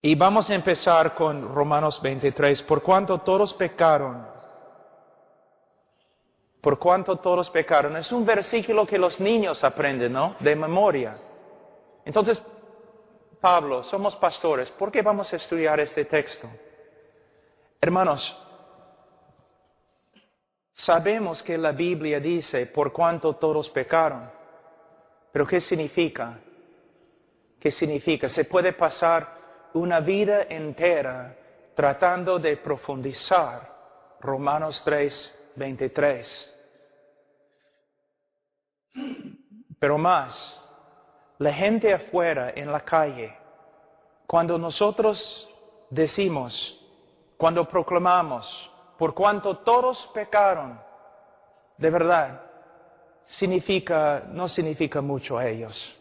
Y vamos a empezar con Romanos 23. Por cuanto todos pecaron. Por cuanto todos pecaron. Es un versículo que los niños aprenden, ¿no? De memoria. Entonces, Pablo, somos pastores. ¿Por qué vamos a estudiar este texto? Hermanos, sabemos que la Biblia dice, por cuanto todos pecaron. Pero ¿qué significa? ¿Qué significa? Se puede pasar una vida entera tratando de profundizar Romanos 3:23. Pero más, la gente afuera en la calle, cuando nosotros decimos, cuando proclamamos, por cuanto todos pecaron, de verdad, no significa mucho a ellos.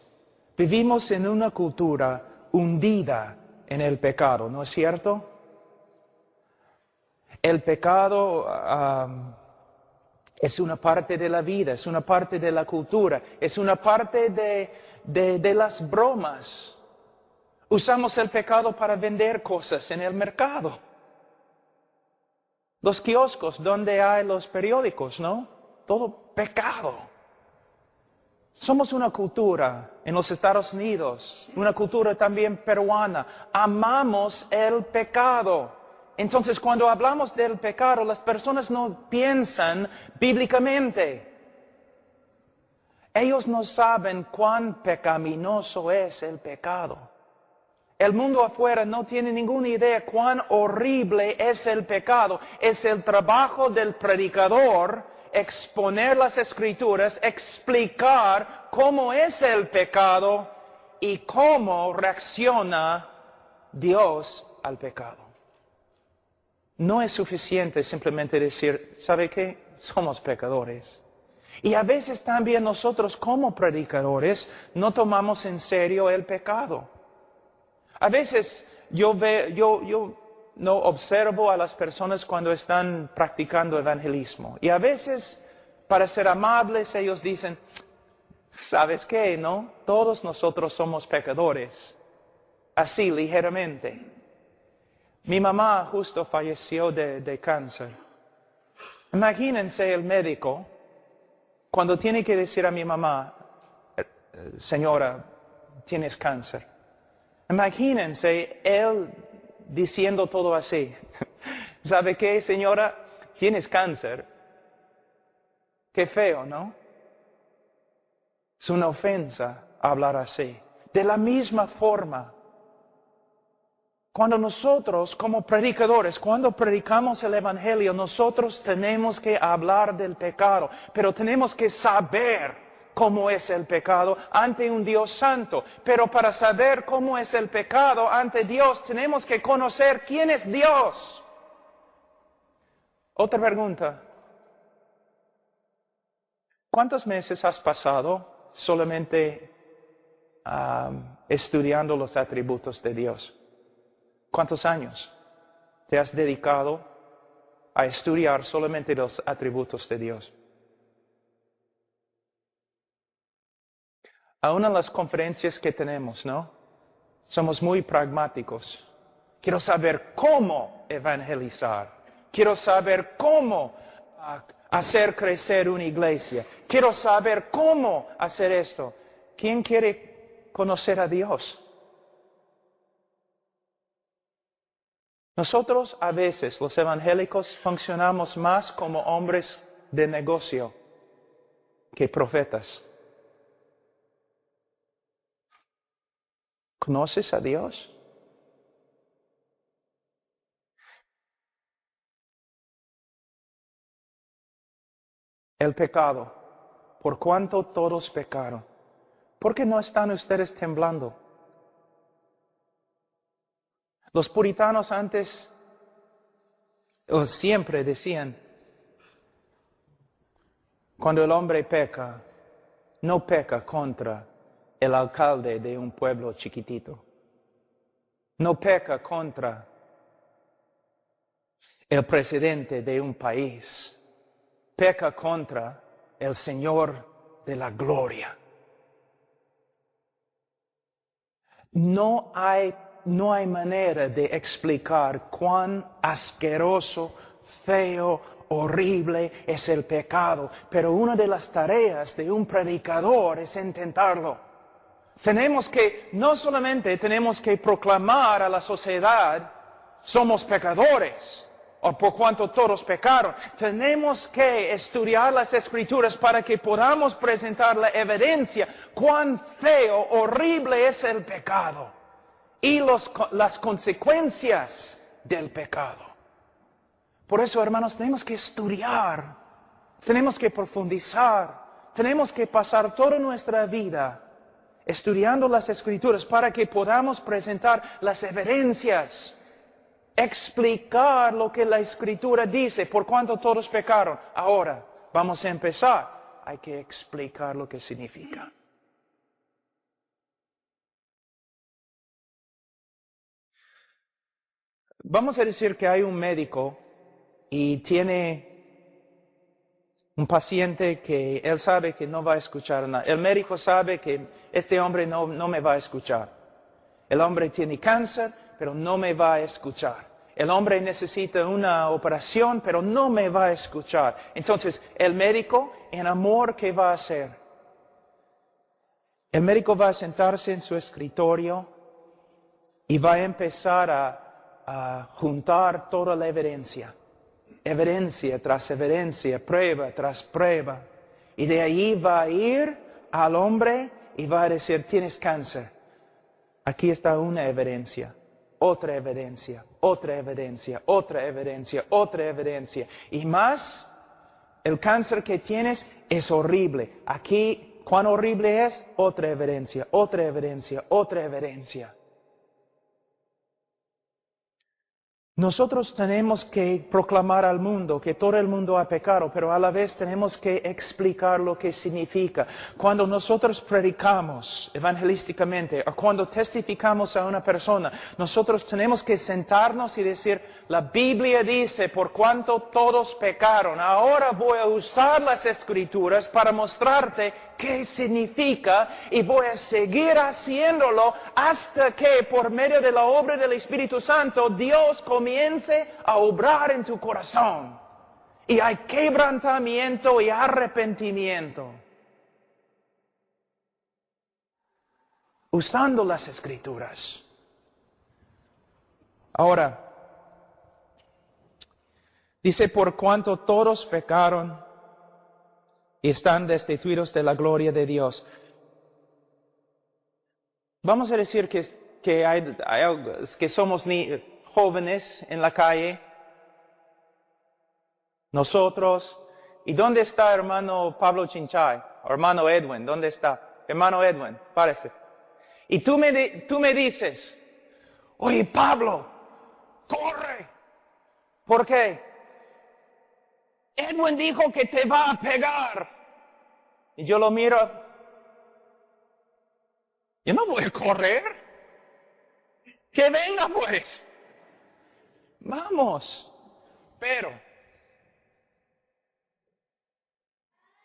Vivimos en una cultura hundida en el pecado, ¿no es cierto? El pecado es una parte de la vida, es una parte de la cultura, es una parte de las bromas. Usamos el pecado para vender cosas en el mercado. Los kioscos donde hay los periódicos, ¿no? Todo pecado. Somos una cultura en los Estados Unidos, una cultura también peruana. Amamos el pecado. Entonces, cuando hablamos del pecado, las personas no piensan bíblicamente. Ellos no saben cuán pecaminoso es el pecado. El mundo afuera no tiene ninguna idea cuán horrible es el pecado. Es el trabajo del predicador exponer las Escrituras, explicar cómo es el pecado y cómo reacciona Dios al pecado. No es suficiente simplemente decir, ¿sabe qué? Somos pecadores. Y a veces también nosotros como predicadores no tomamos en serio el pecado. A veces yo no observo a las personas cuando están practicando evangelismo. Y a veces, para ser amables, ellos dicen, ¿sabes qué? ¿No? Todos nosotros somos pecadores. Así, ligeramente. Mi mamá justo falleció de cáncer. Imagínense el médico cuando tiene que decir a mi mamá, señora, tienes cáncer. Imagínense él diciendo todo así. ¿Sabe qué, señora? Tienes cáncer. Qué feo, ¿no? Es una ofensa hablar así. De la misma forma, cuando nosotros como predicadores, cuando predicamos el Evangelio, nosotros tenemos que hablar del pecado, pero tenemos que saber cómo es el pecado ante un Dios santo. Pero para saber cómo es el pecado ante Dios, tenemos que conocer quién es Dios. Otra pregunta. ¿Cuántos meses has pasado solamente estudiando los atributos de Dios? ¿Cuántos años te has dedicado a estudiar solamente los atributos de Dios? Aún en las conferencias que tenemos, ¿no? Somos muy pragmáticos. Quiero saber cómo evangelizar. Quiero saber cómo hacer crecer una iglesia. Quiero saber cómo hacer esto. ¿Quién quiere conocer a Dios? Nosotros a veces, los evangélicos, funcionamos más como hombres de negocio que profetas. ¿Conoces a Dios? El pecado. ¿Por cuánto todos pecaron? ¿Por qué no están ustedes temblando? Los puritanos antes, o siempre decían, cuando el hombre peca, no peca contra el alcalde de un pueblo chiquitito. No peca contra el presidente de un país. Peca contra el Señor de la gloria. No hay no hay manera de explicar cuán asqueroso, feo, horrible es el pecado. Pero una de las tareas de un predicador es intentarlo. No solamente tenemos que proclamar a la sociedad, somos pecadores, o por cuanto todos pecaron. Tenemos que estudiar las Escrituras para que podamos presentar la evidencia cuán feo, horrible es el pecado y las consecuencias del pecado. Por eso, hermanos, tenemos que estudiar, tenemos que profundizar, tenemos que pasar toda nuestra vida estudiando las Escrituras para que podamos presentar las evidencias, explicar lo que la Escritura dice, por cuanto todos pecaron. Ahora, vamos a empezar. Hay que explicar lo que significa. Vamos a decir que hay un médico y tiene un paciente que él sabe que no va a escuchar nada. El médico sabe que este hombre no me va a escuchar. El hombre tiene cáncer, pero no me va a escuchar. El hombre necesita una operación, pero no me va a escuchar. Entonces, el médico, en amor, ¿qué va a hacer? El médico va a sentarse en su escritorio y va a empezar a juntar toda la evidencia. Evidencia tras evidencia, prueba tras prueba. Y de ahí va a ir al hombre y va a decir, tienes cáncer. Aquí está una evidencia, otra evidencia, otra evidencia, otra evidencia, otra evidencia. Y más, el cáncer que tienes es horrible. Aquí, ¿cuán horrible es? Otra evidencia, otra evidencia, otra evidencia. Nosotros tenemos que proclamar al mundo que todo el mundo ha pecado, pero a la vez tenemos que explicar lo que significa. Cuando nosotros predicamos evangelísticamente o cuando testificamos a una persona, nosotros tenemos que sentarnos y decir, la Biblia dice, por cuanto todos pecaron. Ahora voy a usar las Escrituras para mostrarte qué significa y voy a seguir haciéndolo hasta que por medio de la obra del Espíritu Santo Dios comience a obrar en tu corazón. Y hay quebrantamiento y arrepentimiento. Usando las Escrituras. Ahora, dice, por cuanto todos pecaron y están destituidos de la gloria de Dios. Vamos a decir que somos jóvenes en la calle, nosotros. ¿Y dónde está hermano Pablo Chinchay? Hermano Edwin, ¿dónde está? Hermano Edwin, párese. Y tú me dices, oye Pablo, corre. ¿Por qué? Edwin dijo que te va a pegar. Y yo lo miro. Yo no voy a correr. Que venga pues. Vamos. Pero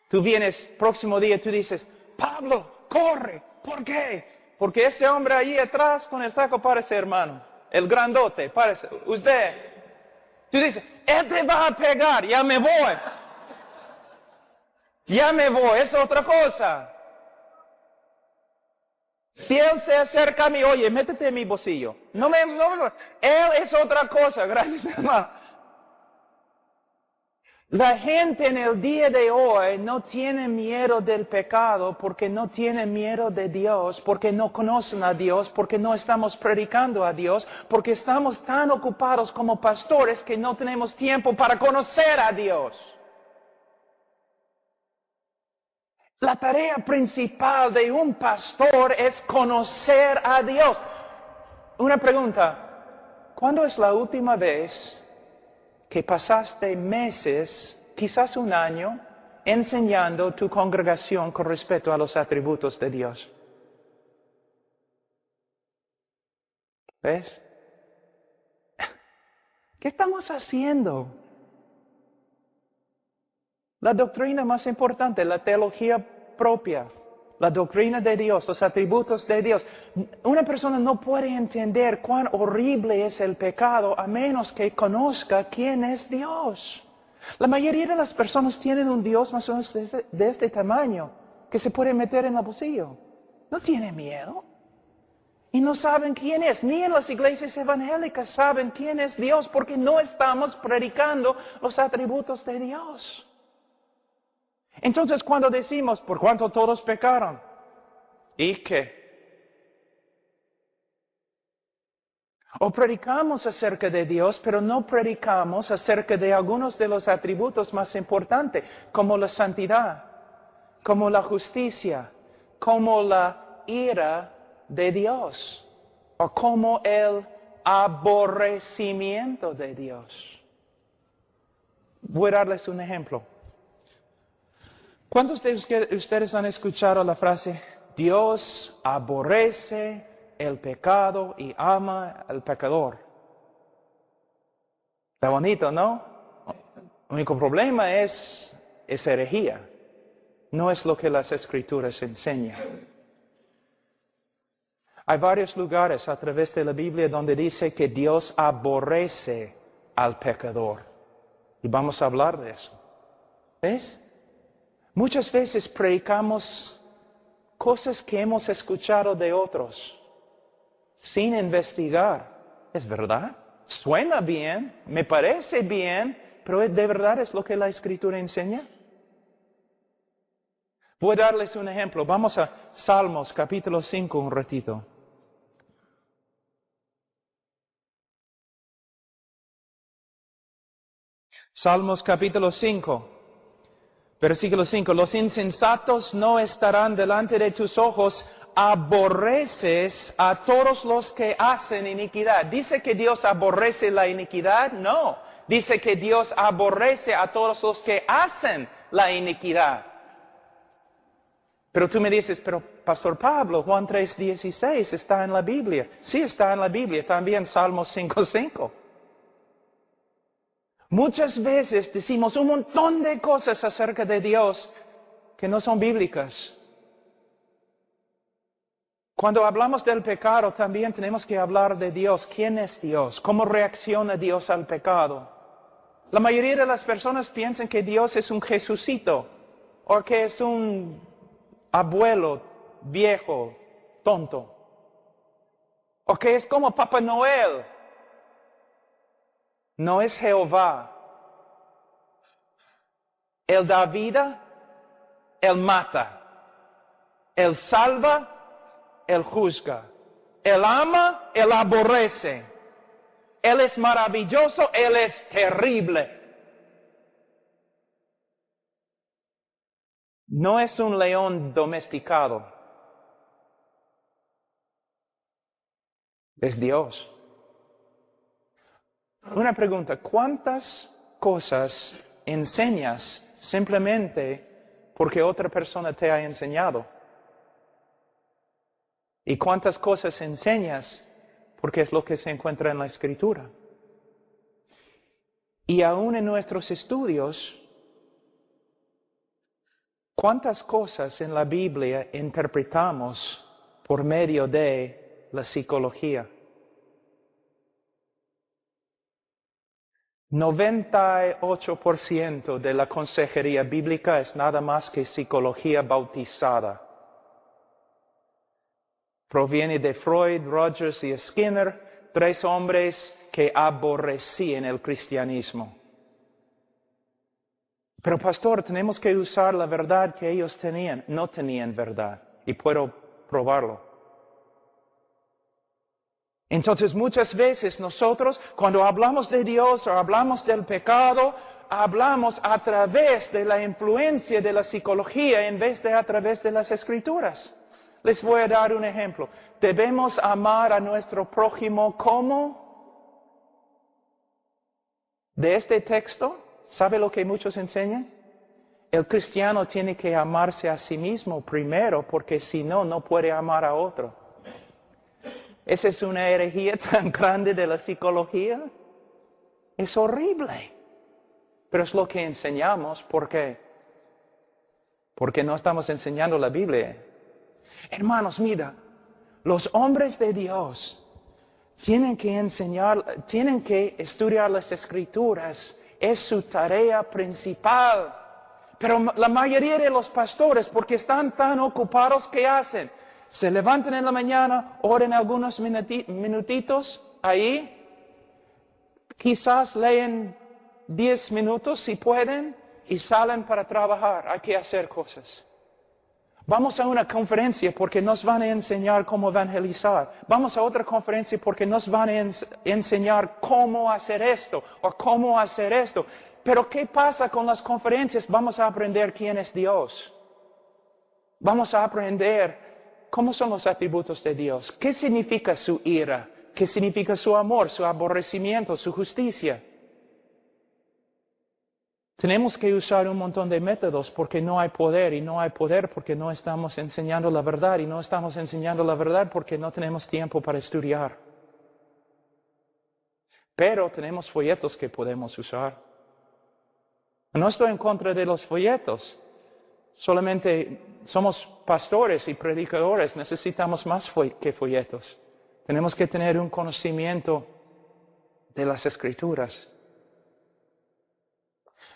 tú vienes próximo día, tú dices, Pablo, corre. ¿Por qué? Porque ese hombre allí atrás con el saco parece hermano. El grandote, parece. Usted. Tú dices, él te va a pegar, ya me voy. Ya me voy, es otra cosa. Si él se acerca a mí, oye, métete en mi bolsillo. No, él es otra cosa, gracias hermano. La gente en el día de hoy no tiene miedo del pecado porque no tiene miedo de Dios, porque no conocen a Dios, porque no estamos predicando a Dios, porque estamos tan ocupados como pastores que no tenemos tiempo para conocer a Dios. La tarea principal de un pastor es conocer a Dios. Una pregunta, ¿cuándo es la última vez que pasaste meses, quizás un año, enseñando tu congregación con respecto a los atributos de Dios? ¿Ves? ¿Qué estamos haciendo? La doctrina más importante, la teología propia, la doctrina de Dios, los atributos de Dios. Una persona no puede entender cuán horrible es el pecado a menos que conozca quién es Dios. La mayoría de las personas tienen un Dios más o menos de este tamaño, que se puede meter en el bolsillo. No tiene miedo. Y no saben quién es. Ni en las iglesias evangélicas saben quién es Dios, porque no estamos predicando los atributos de Dios. Entonces, cuando decimos, por cuanto todos pecaron, ¿y qué? O predicamos acerca de Dios, pero no predicamos acerca de algunos de los atributos más importantes, como la santidad, como la justicia, como la ira de Dios, o como el aborrecimiento de Dios. Voy a darles un ejemplo. ¿Cuántos de ustedes han escuchado la frase, Dios aborrece el pecado y ama al pecador? Está bonito, ¿no? El único problema es herejía. No es lo que las Escrituras enseñan. Hay varios lugares a través de la Biblia donde dice que Dios aborrece al pecador. Y vamos a hablar de eso. ¿Ves? Muchas veces predicamos cosas que hemos escuchado de otros, sin investigar. ¿Es verdad? Suena bien, me parece bien, pero ¿de verdad es lo que la Escritura enseña? Voy a darles un ejemplo. Vamos a Salmos capítulo 5 un ratito. Salmos capítulo 5. Versículo 5, los insensatos no estarán delante de tus ojos, aborreces a todos los que hacen iniquidad. ¿Dice que Dios aborrece la iniquidad? No, dice que Dios aborrece a todos los que hacen la iniquidad. Pero tú me dices, pero Pastor Pablo, Juan 3:16 está en la Biblia. Sí está en la Biblia, también Salmos 5:5. Muchas veces decimos un montón de cosas acerca de Dios que no son bíblicas. Cuando hablamos del pecado también tenemos que hablar de Dios. ¿Quién es Dios? ¿Cómo reacciona Dios al pecado? La mayoría de las personas piensan que Dios es un Jesucito o que es un abuelo viejo, tonto. O que es como Papá Noel. No es Jehová. Él da vida, Él mata. Él salva, Él juzga. Él ama, Él aborrece. Él es maravilloso, Él es terrible. No es un león domesticado. Es Dios. Una pregunta, ¿cuántas cosas enseñas simplemente porque otra persona te ha enseñado? ¿Y cuántas cosas enseñas porque es lo que se encuentra en la Escritura? Y aún en nuestros estudios, ¿cuántas cosas en la Biblia interpretamos por medio de la psicología? 98% de la consejería bíblica es nada más que psicología bautizada. Proviene de Freud, Rogers y Skinner, 3 hombres que aborrecían el cristianismo. Pero pastor, tenemos que usar la verdad que ellos tenían. No tenían verdad, y puedo probarlo. Entonces muchas veces nosotros, cuando hablamos de Dios o hablamos del pecado, hablamos a través de la influencia de la psicología en vez de a través de las Escrituras. Les voy a dar un ejemplo. Debemos amar a nuestro prójimo como de este texto. ¿Sabe lo que muchos enseñan? El cristiano tiene que amarse a sí mismo primero, porque si no, no puede amar a otro. Esa es una herejía tan grande de la psicología. Es horrible. Pero es lo que enseñamos. ¿Por qué? Porque no estamos enseñando la Biblia. Hermanos, mira, los hombres de Dios tienen que estudiar las Escrituras. Es su tarea principal. Pero la mayoría de los pastores, porque están tan ocupados, ¿qué hacen? Se levantan en la mañana, oren algunos minutitos ahí. Quizás leen 10 minutos si pueden y salen para trabajar. Hay que hacer cosas. Vamos a una conferencia porque nos van a enseñar cómo evangelizar. Vamos a otra conferencia porque nos van a enseñar cómo hacer esto o cómo hacer esto. Pero ¿qué pasa con las conferencias? Vamos a aprender quién es Dios. Vamos a aprender cómo son los atributos de Dios. ¿Qué significa su ira? ¿Qué significa su amor, su aborrecimiento, su justicia? Tenemos que usar un montón de métodos porque no hay poder, y no hay poder porque no estamos enseñando la verdad, y no estamos enseñando la verdad porque no tenemos tiempo para estudiar. Pero tenemos folletos que podemos usar. No estoy en contra de los folletos, solamente somos pastores y predicadores, necesitamos más que folletos. Tenemos que tener un conocimiento de las Escrituras.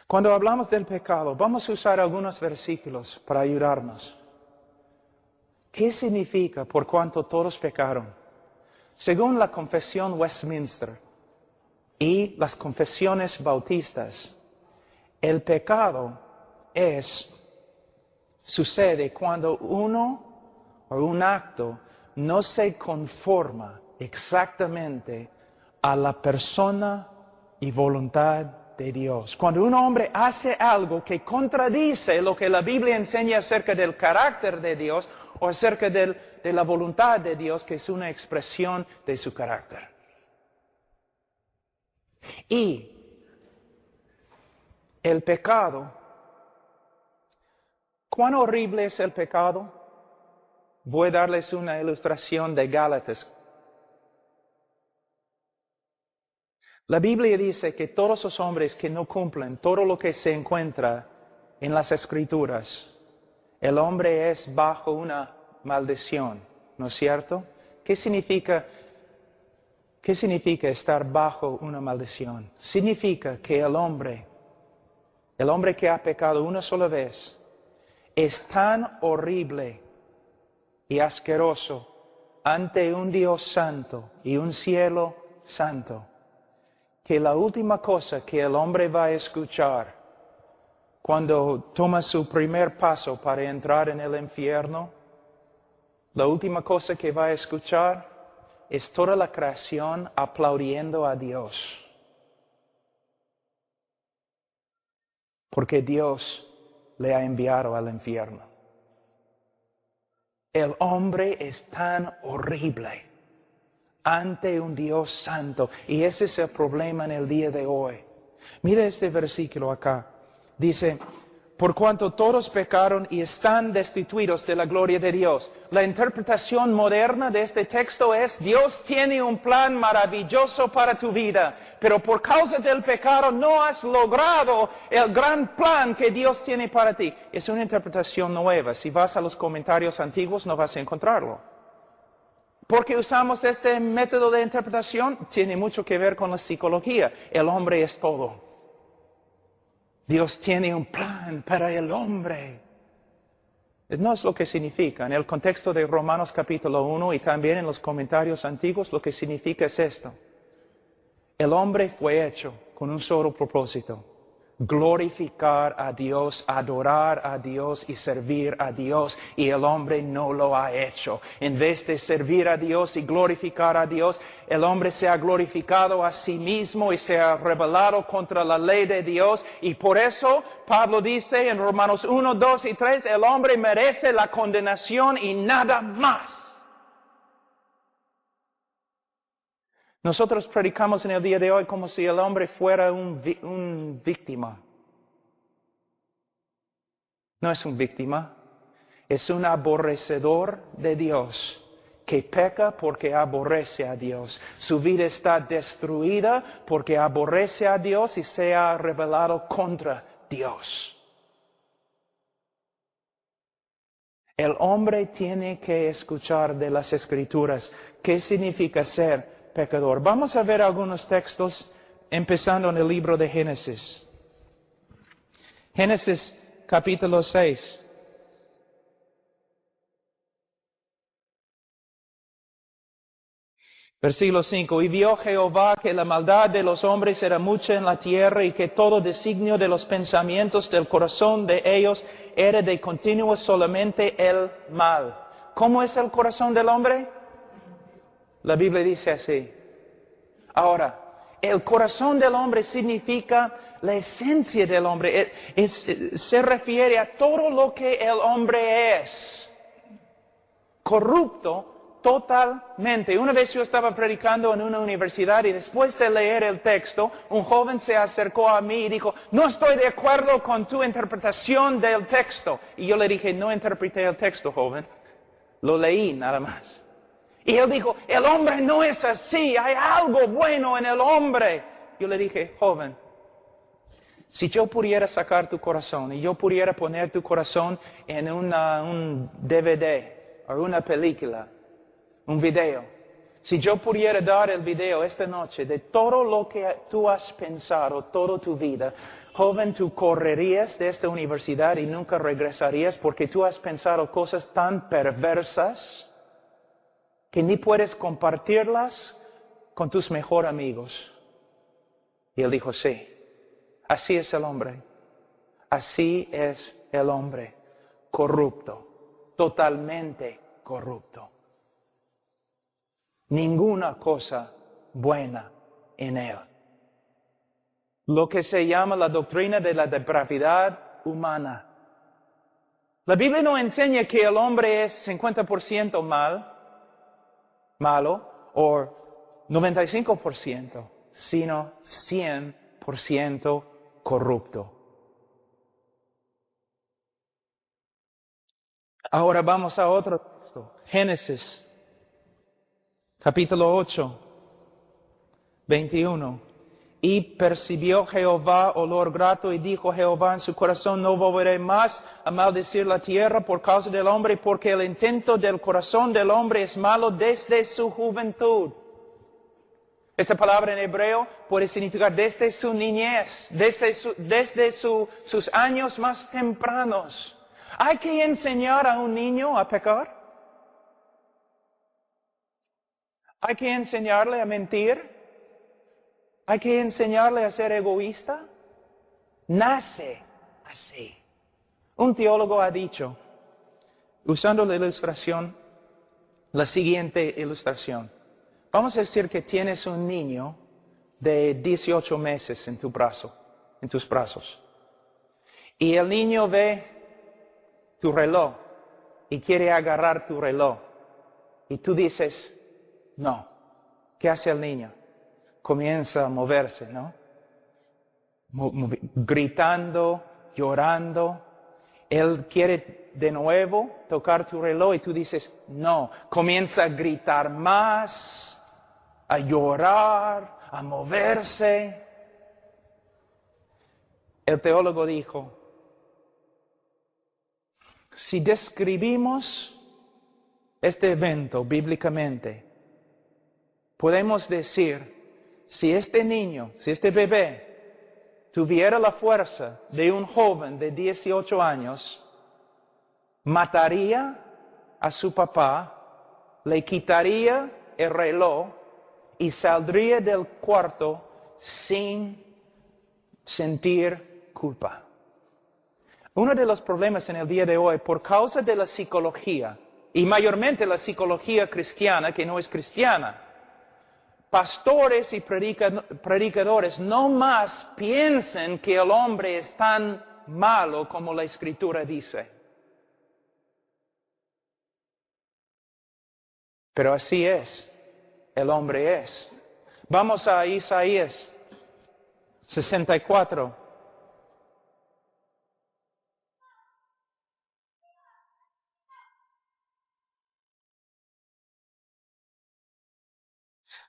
Cuando hablamos del pecado, vamos a usar algunos versículos para ayudarnos. ¿Qué significa por cuanto todos pecaron? Según la confesión Westminster y las confesiones bautistas, el pecado sucede cuando uno o un acto no se conforma exactamente a la persona y voluntad de Dios. Cuando un hombre hace algo que contradice lo que la Biblia enseña acerca del carácter de Dios o acerca de la voluntad de Dios, que es una expresión de su carácter. Y el pecado, ¿cuán horrible es el pecado? Voy a darles una ilustración de Gálatas. La Biblia dice que todos los hombres que no cumplen todo lo que se encuentra en las Escrituras, el hombre es bajo una maldición, ¿no es cierto? ¿Qué significa estar bajo una maldición? Significa que el hombre que ha pecado una sola vez, es tan horrible y asqueroso ante un Dios santo y un cielo santo, que la última cosa que el hombre va a escuchar cuando toma su primer paso para entrar en el infierno, la última cosa que va a escuchar es toda la creación aplaudiendo a Dios. Porque Dios le ha enviado al infierno. El hombre es tan horrible ante un Dios santo. Y ese es el problema en el día de hoy. Mira este versículo acá. Dice, por cuanto todos pecaron y están destituidos de la gloria de Dios. La interpretación moderna de este texto es, Dios tiene un plan maravilloso para tu vida, pero por causa del pecado no has logrado el gran plan que Dios tiene para ti. Es una interpretación nueva. Si vas a los comentarios antiguos no vas a encontrarlo. ¿Por qué usamos este método de interpretación? Tiene mucho que ver con la psicología. El hombre es todo. Dios tiene un plan para el hombre. No es lo que significa. En el contexto de Romanos capítulo 1 y también en los comentarios antiguos, lo que significa es esto. El hombre fue hecho con un solo propósito. Glorificar a Dios, adorar a Dios y servir a Dios. Y el hombre no lo ha hecho. En vez de servir a Dios y glorificar a Dios, el hombre se ha glorificado a sí mismo y se ha rebelado contra la ley de Dios. Y por eso Pablo dice en Romanos 1, 2 y 3, el hombre merece la condenación y nada más. Nosotros predicamos en el día de hoy como si el hombre fuera un víctima. No es un víctima, es un aborrecedor de Dios que peca porque aborrece a Dios. Su vida está destruida porque aborrece a Dios y se ha rebelado contra Dios. El hombre tiene que escuchar de las Escrituras qué significa ser pecador. Vamos a ver algunos textos empezando en el libro de Génesis. Génesis capítulo 6. Versículo 5. Y vio Jehová que la maldad de los hombres era mucha en la tierra y que todo designio de los pensamientos del corazón de ellos era de continuo solamente el mal. ¿Cómo es el corazón del hombre? La Biblia dice así. Ahora, el corazón del hombre significa la esencia del hombre. Se refiere a todo lo que el hombre es. Corrupto totalmente. Una vez yo estaba predicando en una universidad y después de leer el texto, un joven se acercó a mí y dijo, no estoy de acuerdo con tu interpretación del texto. Y yo le dije, no interpreté el texto, joven. Lo leí nada más. Y él dijo, el hombre no es así, hay algo bueno en el hombre. Yo le dije, joven, si yo pudiera sacar tu corazón y yo pudiera poner tu corazón en un DVD o una película, un video, si yo pudiera dar el video esta noche de todo lo que tú has pensado toda tu vida, joven, tú correrías de esta universidad y nunca regresarías porque tú has pensado cosas tan perversas que ni puedes compartirlas con tus mejores amigos. Y él dijo, sí, así es el hombre. Así es el hombre, corrupto, totalmente corrupto. Ninguna cosa buena en él. Lo que se llama la doctrina de la depravidad humana. La Biblia no enseña que el hombre es 50% malo, o 95%, sino 100% corrupto. Ahora vamos a otro texto. Génesis, capítulo 8, 21. Y percibió Jehová olor grato y dijo Jehová en su corazón, no volveré más a maldecir la tierra por causa del hombre, porque el intento del corazón del hombre es malo desde su juventud. Esta palabra en hebreo puede significar desde su niñez, desde sus años más tempranos. ¿Hay que enseñar a un niño a pecar? ¿Hay que enseñarle a mentir? ¿Hay que enseñarle a ser egoísta? Nace así. Un teólogo ha dicho, usando la ilustración, la siguiente ilustración. Vamos a decir que tienes un niño de 18 meses en tus brazos. Y el niño ve tu reloj y quiere agarrar tu reloj. Y tú dices, no. ¿Qué hace el niño? Comienza a moverse, ¿no? Gritando, llorando. Él quiere de nuevo tocar tu reloj y tú dices, no. Comienza a gritar más, a llorar, a moverse. El teólogo dijo, si describimos este evento bíblicamente, podemos decir, si este niño, si este bebé tuviera la fuerza de un joven de 18 años, mataría a su papá, le quitaría el reloj y saldría del cuarto sin sentir culpa. Uno de los problemas en el día de hoy, por causa de la psicología, y mayormente la psicología cristiana, que no es cristiana, pastores y predicadores no más piensan que el hombre es tan malo como la Escritura dice. Pero así es, el hombre es. Vamos a Isaías 64.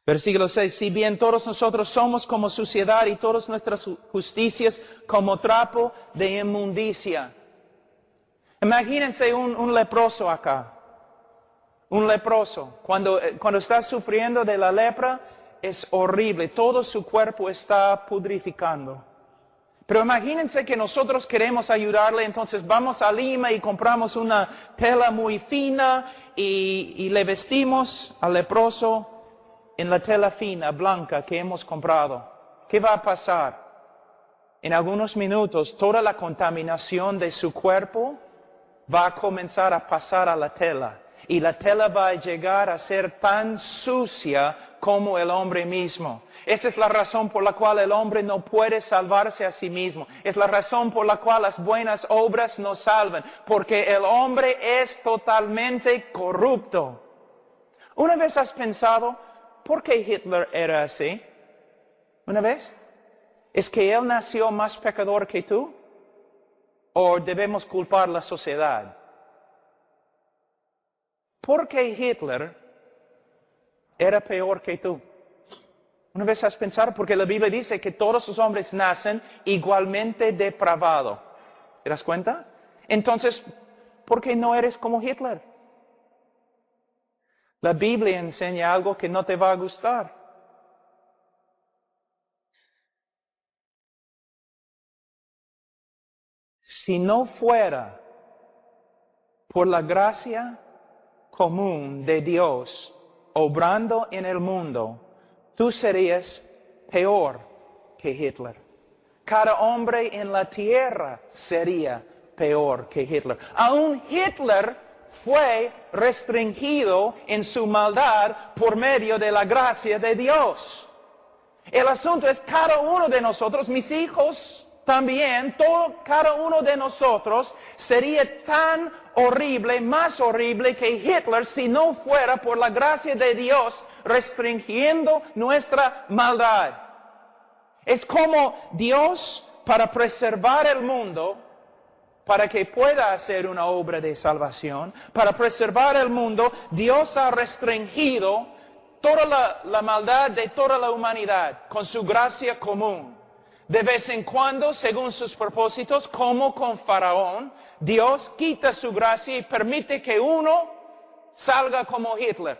Versículo 6, si bien todos nosotros somos como suciedad y todas nuestras justicias como trapo de inmundicia. Imagínense un leproso acá. Un leproso, cuando está sufriendo de la lepra, es horrible. Todo su cuerpo está pudrificando. Pero imagínense que nosotros queremos ayudarle, entonces vamos a Lima y compramos una tela muy fina y le vestimos al leproso en la tela fina, blanca que hemos comprado. ¿Qué va a pasar? En algunos minutos toda la contaminación de su cuerpo va a comenzar a pasar a la tela. Y la tela va a llegar a ser tan sucia como el hombre mismo. Esta es la razón por la cual el hombre no puede salvarse a sí mismo. Es la razón por la cual las buenas obras no salvan. Porque el hombre es totalmente corrupto. ¿Una vez has pensado por qué Hitler era así? ¿Una vez? ¿Es que él nació más pecador que tú? ¿O debemos culpar a la sociedad? ¿Por qué Hitler era peor que tú? ¿Una vez has pensado? Porque la Biblia dice que todos los hombres nacen igualmente depravados. ¿Te das cuenta? Entonces, ¿por qué no eres como Hitler? La Biblia enseña algo que no te va a gustar. Si no fuera por la gracia común de Dios obrando en el mundo, tú serías peor que Hitler. Cada hombre en la tierra sería peor que Hitler. Aún Hitler fue restringido en su maldad por medio de la gracia de Dios. El asunto es cada uno de nosotros, mis hijos también, cada uno de nosotros sería tan horrible, más horrible que Hitler si no fuera por la gracia de Dios restringiendo nuestra maldad. Es como Dios, para preservar el mundo, para que pueda hacer una obra de salvación, para preservar el mundo, Dios ha restringido toda la maldad de toda la humanidad con su gracia común. De vez en cuando, según sus propósitos, como con Faraón, Dios quita su gracia y permite que uno salga como Hitler.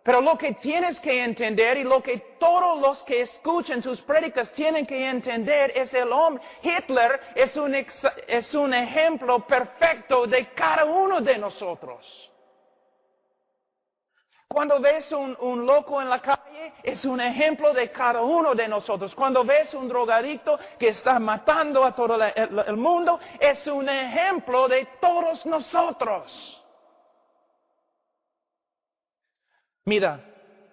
Pero lo que tienes que entender y lo que todos los que escuchan sus prédicas tienen que entender es el hombre. Hitler es un ejemplo perfecto de cada uno de nosotros. Cuando ves un loco en la calle, es un ejemplo de cada uno de nosotros. Cuando ves un drogadicto que está matando a todo el mundo, es un ejemplo de todos nosotros. Mira,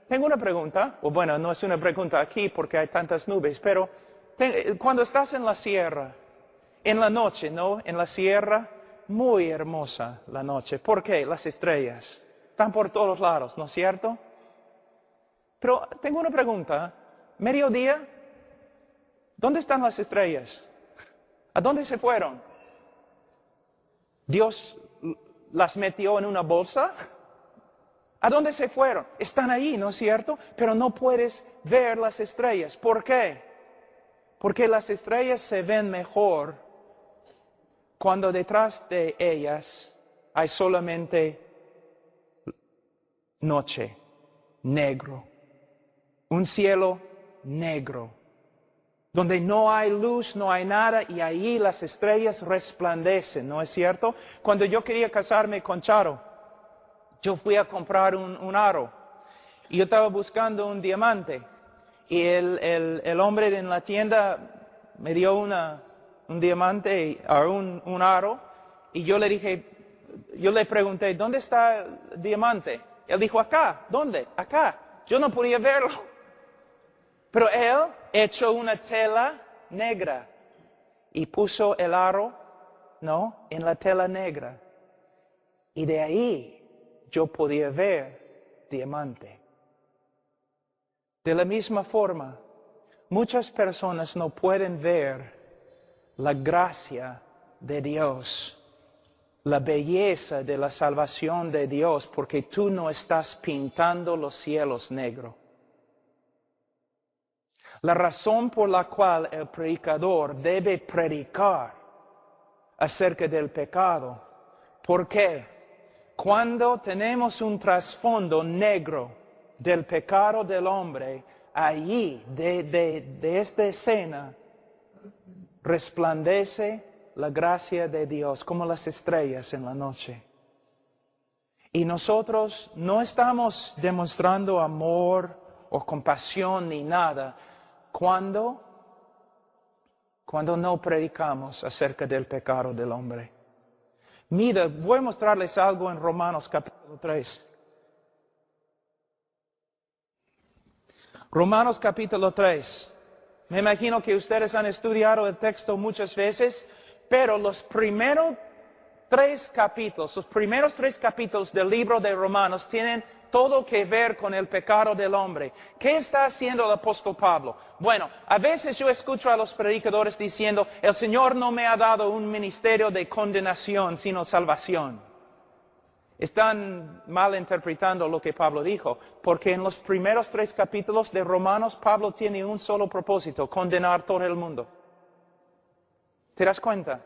tengo una pregunta, o bueno, no es una pregunta aquí porque hay tantas nubes, pero cuando estás en la sierra, en la noche, ¿no? En la sierra, muy hermosa la noche. ¿Por qué? Las estrellas están por todos lados, ¿no es cierto? Pero tengo una pregunta. Mediodía, ¿dónde están las estrellas? ¿A dónde se fueron? ¿Dios las metió en una bolsa? ¿A dónde se fueron? Están ahí, ¿no es cierto? Pero no puedes ver las estrellas. ¿Por qué? Porque las estrellas se ven mejor cuando detrás de ellas hay solamente noche, negro, un cielo negro, donde no hay luz, no hay nada, y ahí las estrellas resplandecen, ¿no es cierto? Cuando yo quería casarme con Charo, yo fui a comprar un aro, y yo estaba buscando un diamante, y el hombre en la tienda me dio un diamante, un aro, y yo le pregunté, ¿dónde está el diamante? Él dijo, acá. ¿Dónde? Acá. Yo no podía verlo. Pero él echó una tela negra y puso el aro, ¿no? En la tela negra. Y de ahí yo podía ver diamante. De la misma forma, muchas personas no pueden ver la gracia de Dios, la belleza de la salvación de Dios, porque tú no estás pintando los cielos negro. La razón por la cual el predicador debe predicar acerca del pecado ¿Por qué? Cuando tenemos un trasfondo negro del pecado del hombre, allí, de esta escena, resplandece la gracia de Dios como las estrellas en la noche. Y nosotros no estamos demostrando amor o compasión ni nada cuando no predicamos acerca del pecado del hombre. Mira, voy a mostrarles algo en Romanos capítulo 3. Romanos capítulo 3. Me imagino que ustedes han estudiado el texto muchas veces, pero los primeros tres capítulos del libro de Romanos tienen todo que ver con el pecado del hombre. ¿Qué está haciendo el apóstol Pablo? Bueno, a veces yo escucho a los predicadores diciendo, el Señor no me ha dado un ministerio de condenación, sino salvación. Están malinterpretando lo que Pablo dijo, porque en los primeros 3 capítulos de Romanos, Pablo tiene un solo propósito, condenar todo el mundo. ¿Te das cuenta?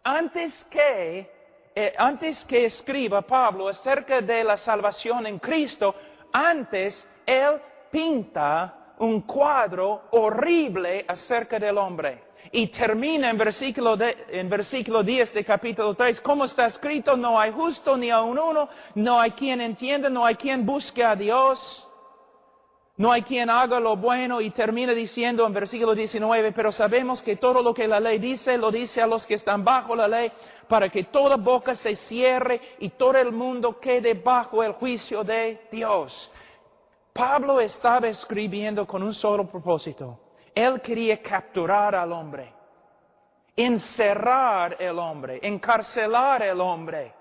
Antes que escriba Pablo acerca de la salvación en Cristo, antes él pinta un cuadro horrible acerca del hombre. Y termina en versículo 10 de capítulo 3, como está escrito, no hay justo ni aun uno, no hay quien entienda, no hay quien busque a Dios. No hay quien haga lo bueno, y termina diciendo en versículo 19, pero sabemos que todo lo que la ley dice, lo dice a los que están bajo la ley, para que toda boca se cierre y todo el mundo quede bajo el juicio de Dios. Pablo estaba escribiendo con un solo propósito. Él quería capturar al hombre, encerrar al hombre, encarcelar al hombre.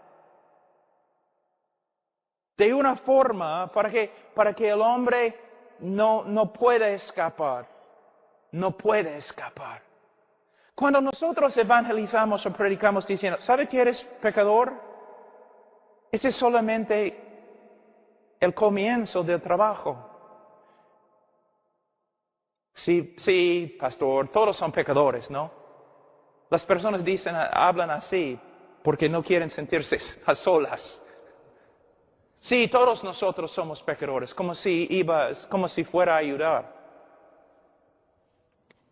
De una forma para que el hombre no puede escapar. No puede escapar. Cuando nosotros evangelizamos o predicamos diciendo, ¿sabe que eres pecador? Ese es solamente el comienzo del trabajo. Sí, pastor, todos son pecadores, ¿no? Las personas hablan así porque no quieren sentirse a solas. Sí, todos nosotros somos pecadores, como si fuera a ayudar.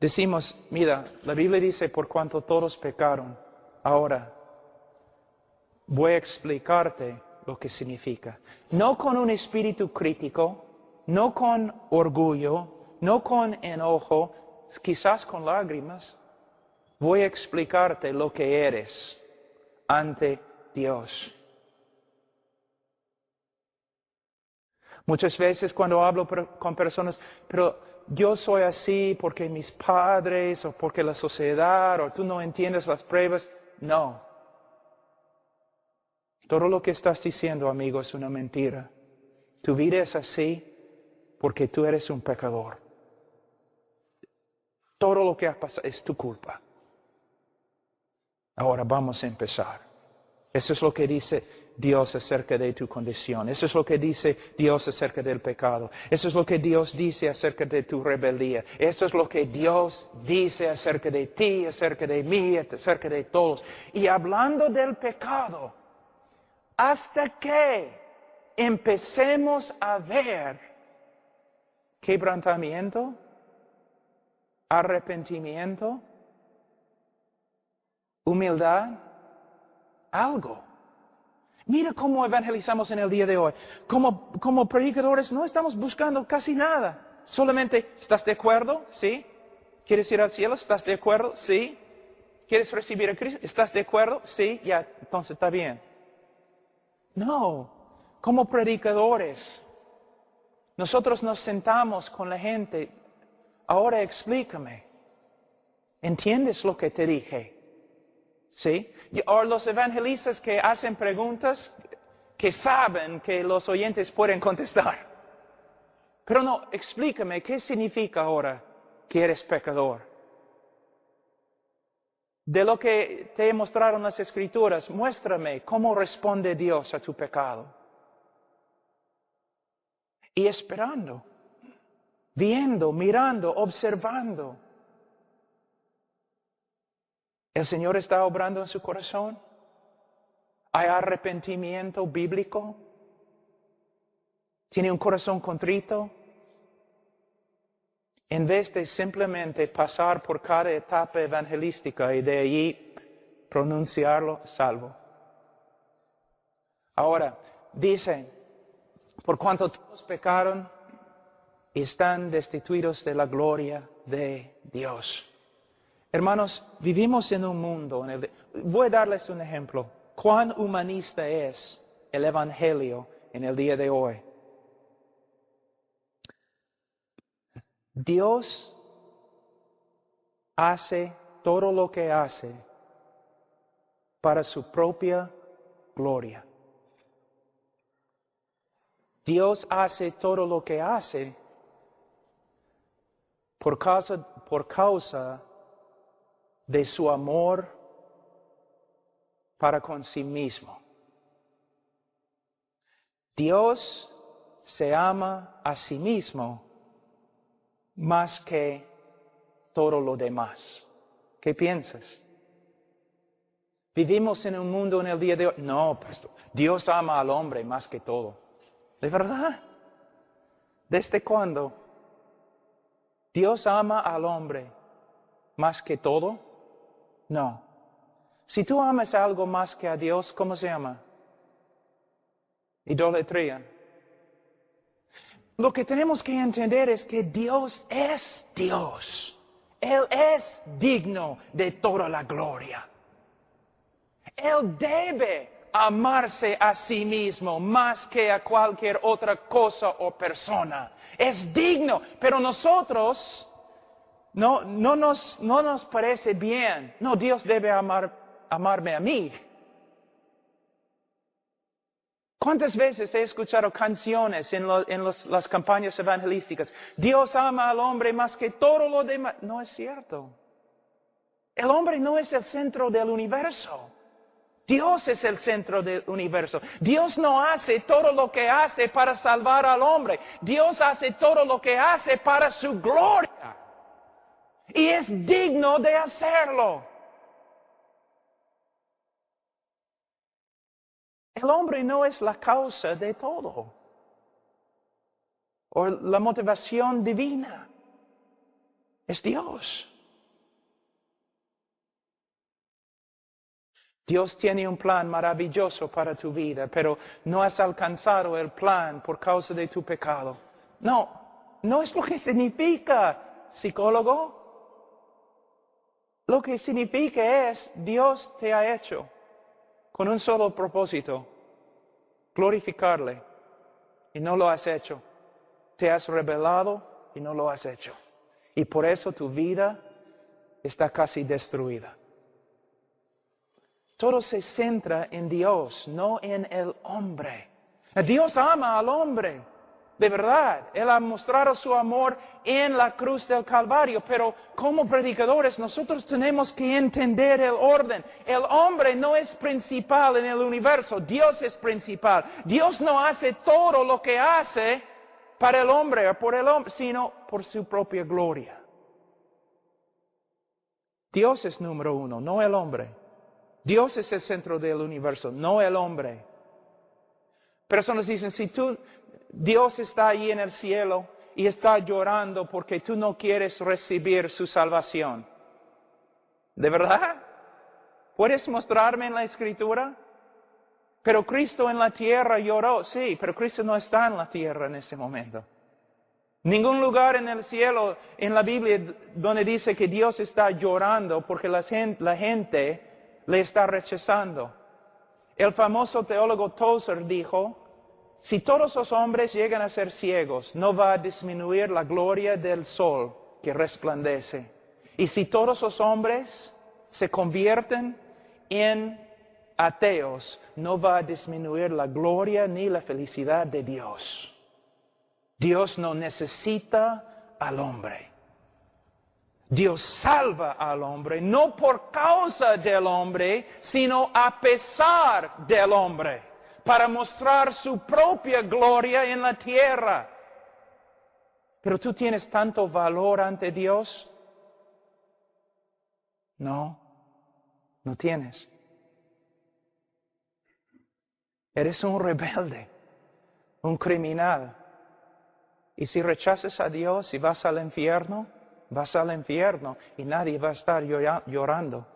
Decimos, mira, la Biblia dice, por cuanto todos pecaron. Ahora, voy a explicarte lo que significa. No con un espíritu crítico, no con orgullo, no con enojo, quizás con lágrimas. Voy a explicarte lo que eres ante Dios. Muchas veces cuando hablo con personas, pero yo soy así porque mis padres o porque la sociedad o tú no entiendes las pruebas. No. Todo lo que estás diciendo, amigo, es una mentira. Tu vida es así porque tú eres un pecador. Todo lo que ha pasado es tu culpa. Ahora vamos a empezar. Eso es lo que dice Dios acerca de tu condición. Eso es lo que dice Dios acerca del pecado. Eso es lo que Dios dice acerca de tu rebeldía. Esto es lo que Dios dice acerca de ti, acerca de mí, acerca de todos. Y hablando del pecado, hasta que empecemos a ver quebrantamiento, arrepentimiento, humildad, algo. Mira cómo evangelizamos en el día de hoy. Como predicadores no estamos buscando casi nada. Solamente, ¿estás de acuerdo? ¿Sí? ¿Quieres ir al cielo? ¿Estás de acuerdo? ¿Sí? ¿Quieres recibir a Cristo? ¿Estás de acuerdo? Sí, ya, entonces está bien. No, como predicadores, nosotros nos sentamos con la gente. Ahora explícame. ¿Entiendes lo que te dije? ¿Sí? O los evangelistas que hacen preguntas que saben que los oyentes pueden contestar. Pero no, explícame, ¿qué significa ahora que eres pecador? De lo que te mostraron las Escrituras, muéstrame cómo responde Dios a tu pecado. Y esperando, viendo, mirando, observando. ¿El Señor está obrando en su corazón? ¿Hay arrepentimiento bíblico? ¿Tiene un corazón contrito? En vez de simplemente pasar por cada etapa evangelística y de allí pronunciarlo, salvo. Ahora, dice, por cuanto todos pecaron y están destituidos de la gloria de Dios. Hermanos, vivimos en un mundo, voy a darles un ejemplo. ¿Cuán humanista es el Evangelio en el día de hoy? Dios hace todo lo que hace para su propia gloria. Dios hace todo lo que hace por causa de su amor para con sí mismo. Dios se ama a sí mismo más que todo lo demás. ¿Qué piensas? Vivimos en un mundo en el día de hoy. No, pastor, Dios ama al hombre más que todo. ¿De verdad? ¿Desde cuándo? ¿Dios ama al hombre más que todo? No. Si tú amas algo más que a Dios, ¿cómo se llama? Idolatría. Lo que tenemos que entender es que Dios es Dios. Él es digno de toda la gloria. Él debe amarse a sí mismo más que a cualquier otra cosa o persona. Es digno, pero nosotros no nos parece bien. No, Dios debe amarme a mí. ¿Cuántas veces he escuchado canciones en las campañas evangelísticas? Dios ama al hombre más que todo lo demás. No es cierto. El hombre no es el centro del universo. Dios es el centro del universo. Dios no hace todo lo que hace para salvar al hombre. Dios hace todo lo que hace para su gloria. Y es digno de hacerlo. El hombre no es la causa de todo, o la motivación divina. Es Dios. Dios tiene un plan maravilloso para tu vida, pero no has alcanzado el plan por causa de tu pecado. No es lo que significa, psicólogo. Lo que significa es, Dios te ha hecho con un solo propósito, glorificarle, y no lo has hecho. Te has rebelado y no lo has hecho. Y por eso tu vida está casi destruida. Todo se centra en Dios, no en el hombre. Dios ama al hombre. De verdad, Él ha mostrado su amor en la cruz del Calvario, pero como predicadores nosotros tenemos que entender el orden. El hombre no es principal en el universo, Dios es principal. Dios no hace todo lo que hace para el hombre o por el hombre, sino por su propia gloria. Dios es número uno, no el hombre. Dios es el centro del universo, no el hombre. Personas dicen, si Dios está ahí en el cielo y está llorando porque tú no quieres recibir su salvación. ¿De verdad? ¿Puedes mostrarme en la Escritura? Pero Cristo en la tierra lloró. Sí, pero Cristo no está en la tierra en ese momento. Ningún lugar en el cielo, en la Biblia, donde dice que Dios está llorando porque la gente le está rechazando. El famoso teólogo Tozer dijo, si todos los hombres llegan a ser ciegos, no va a disminuir la gloria del sol que resplandece. Y si todos los hombres se convierten en ateos, no va a disminuir la gloria ni la felicidad de Dios. Dios no necesita al hombre. Dios salva al hombre, no por causa del hombre, sino a pesar del hombre, para mostrar su propia gloria en la tierra. Pero tú tienes tanto valor ante Dios. No tienes. Eres un rebelde, un criminal. Y si rechazas a Dios y vas al infierno y nadie va a estar llorando.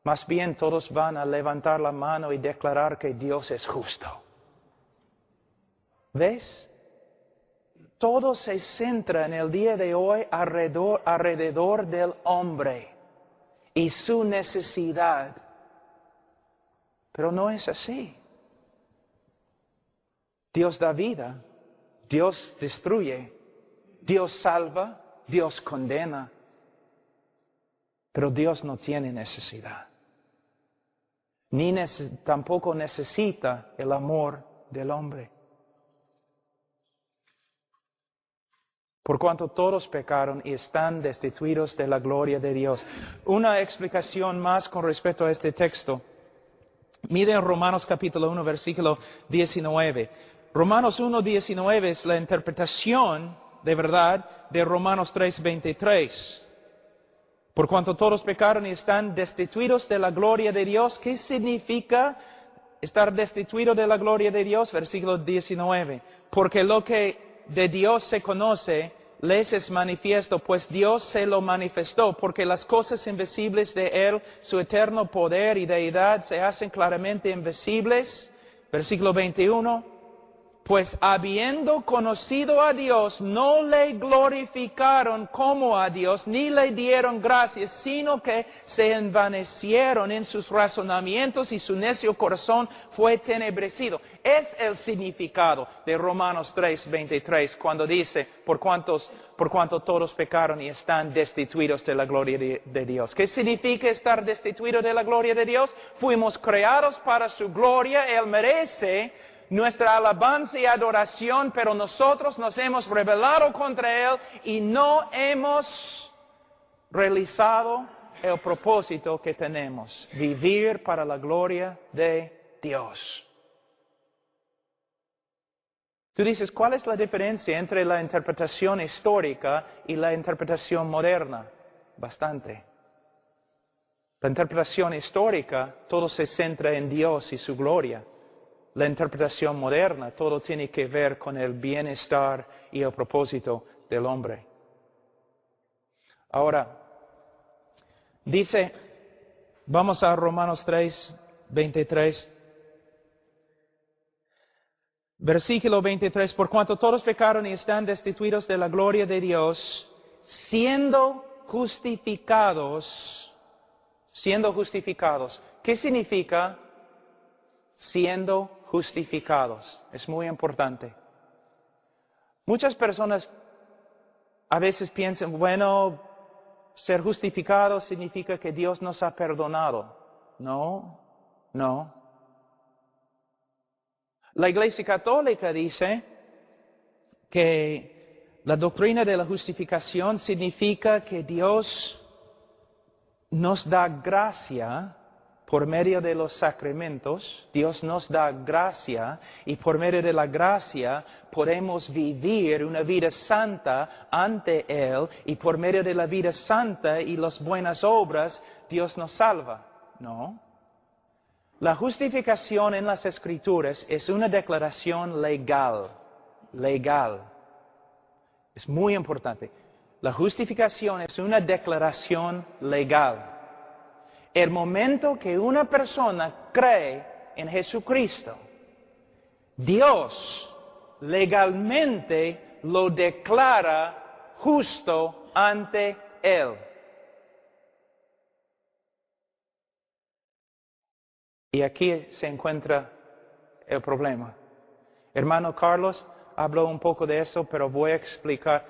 Más bien todos van a levantar la mano y declarar que Dios es justo. ¿Ves? Todo se centra en el día de hoy alrededor del hombre y su necesidad. Pero no es así. Dios da vida, Dios destruye, Dios salva, Dios condena. Pero Dios no tiene necesidad. Tampoco necesita el amor del hombre. Por cuanto todos pecaron y están destituidos de la gloria de Dios. Una explicación más con respecto a este texto. Miren Romanos capítulo 1, versículo 19. Romanos 1, 19 es la interpretación de verdad de Romanos 3, 23. Por cuanto todos pecaron y están destituidos de la gloria de Dios. ¿Qué significa estar destituido de la gloria de Dios? Versículo 19. Porque lo que de Dios se conoce, les es manifiesto, pues Dios se lo manifestó, porque las cosas invisibles de Él, su eterno poder y deidad, se hacen claramente invisibles. Versículo 21. Pues habiendo conocido a Dios, no le glorificaron como a Dios, ni le dieron gracias, sino que se envanecieron en sus razonamientos y su necio corazón fue tenebrecido. Es el significado de Romanos 3, 23, cuando dice, por cuanto todos pecaron y están destituidos de la gloria de Dios. ¿Qué significa estar destituidos de la gloria de Dios? Fuimos creados para su gloria, Él merece nuestra alabanza y adoración, pero nosotros nos hemos rebelado contra Él y no hemos realizado el propósito que tenemos, vivir para la gloria de Dios. Tú dices, ¿cuál es la diferencia entre la interpretación histórica y la interpretación moderna? Bastante. La interpretación histórica, todo se centra en Dios y su gloria. La interpretación moderna, todo tiene que ver con el bienestar y el propósito del hombre. Ahora, dice, vamos a Romanos 3, 23. Versículo 23, por cuanto todos pecaron y están destituidos de la gloria de Dios, siendo justificados. ¿Qué significa siendo justificados? Es muy importante. Muchas personas a veces piensan, bueno, ser justificado significa que Dios nos ha perdonado. No. La Iglesia Católica dice que la doctrina de la justificación significa que Dios nos da gracia por medio de los sacramentos. Dios nos da gracia y por medio de la gracia podemos vivir una vida santa ante Él y por medio de la vida santa y las buenas obras Dios nos salva. No. La justificación en las Escrituras es una declaración legal. Es muy importante. La justificación es una declaración legal. El momento que una persona cree en Jesucristo, Dios legalmente lo declara justo ante Él. Y aquí se encuentra el problema. Hermano Carlos habló un poco de eso, pero voy a explicar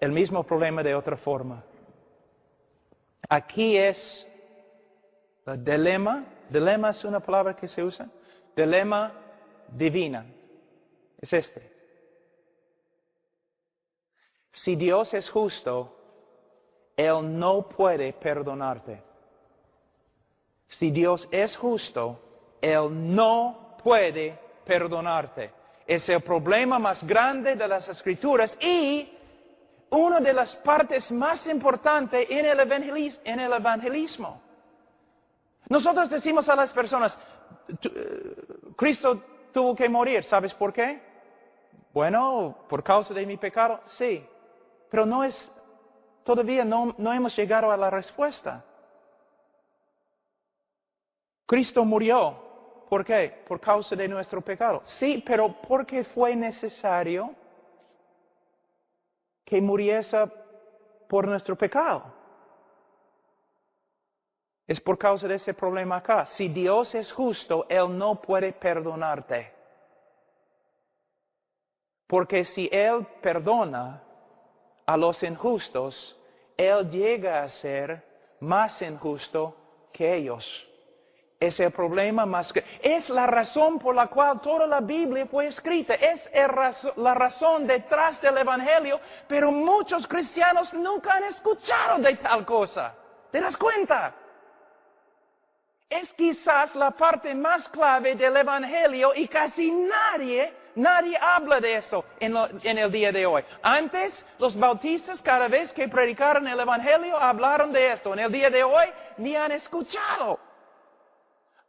el mismo problema de otra forma. Aquí es el dilema. Dilema es una palabra que se usa. Dilema divina. Es este. Si Dios es justo, Él no puede perdonarte. Si Dios es justo, Él no puede perdonarte. Es el problema más grande de las Escrituras y una de las partes más importantes en el evangelismo. Nosotros decimos a las personas, Cristo tuvo que morir. ¿Sabes por qué? Bueno, por causa de mi pecado, sí. Pero todavía no hemos llegado a la respuesta. Cristo murió. ¿Por qué? Por causa de nuestro pecado. Sí, pero ¿por qué fue necesario que muriese por nuestro pecado? Es por causa de ese problema acá. Si Dios es justo, Él no puede perdonarte. Porque si Él perdona a los injustos, Él llega a ser más injusto que ellos. Es el problema más que... Es la razón por la cual toda la Biblia fue escrita. Es la razón detrás del Evangelio, pero muchos cristianos nunca han escuchado de tal cosa. ¿Te das cuenta? Es quizás la parte más clave del Evangelio y casi nadie habla de eso en el día de hoy. Antes, los bautistas cada vez que predicaron el Evangelio hablaron de esto. En el día de hoy ni han escuchado.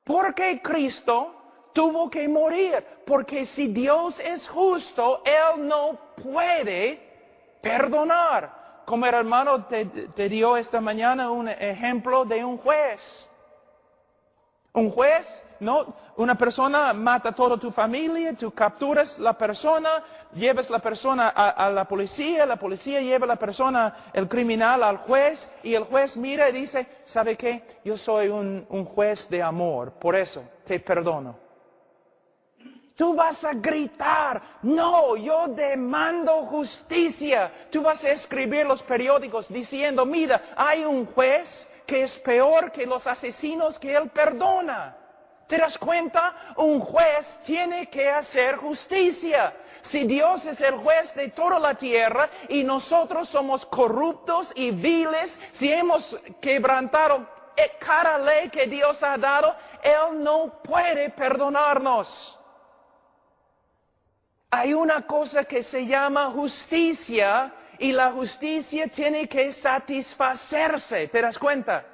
Porque Cristo tuvo que morir. Porque si Dios es justo, Él no puede perdonar. Como el hermano te dio esta mañana un ejemplo de un juez. Un juez, no, una persona mata a toda tu familia, tú capturas la persona, llevas la persona a la policía lleva la persona, el criminal, al juez, y el juez mira y dice, ¿sabe qué? Yo soy un juez de amor, por eso te perdono. Tú vas a gritar, no, yo demando justicia. Tú vas a escribir los periódicos diciendo, mira, hay un juez que es peor que los asesinos que él perdona. ¿Te das cuenta? Un juez tiene que hacer justicia. Si Dios es el juez de toda la tierra y nosotros somos corruptos y viles, si hemos quebrantado cada ley que Dios ha dado, Él no puede perdonarnos. Hay una cosa que se llama justicia y la justicia tiene que satisfacerse. ¿Te das cuenta?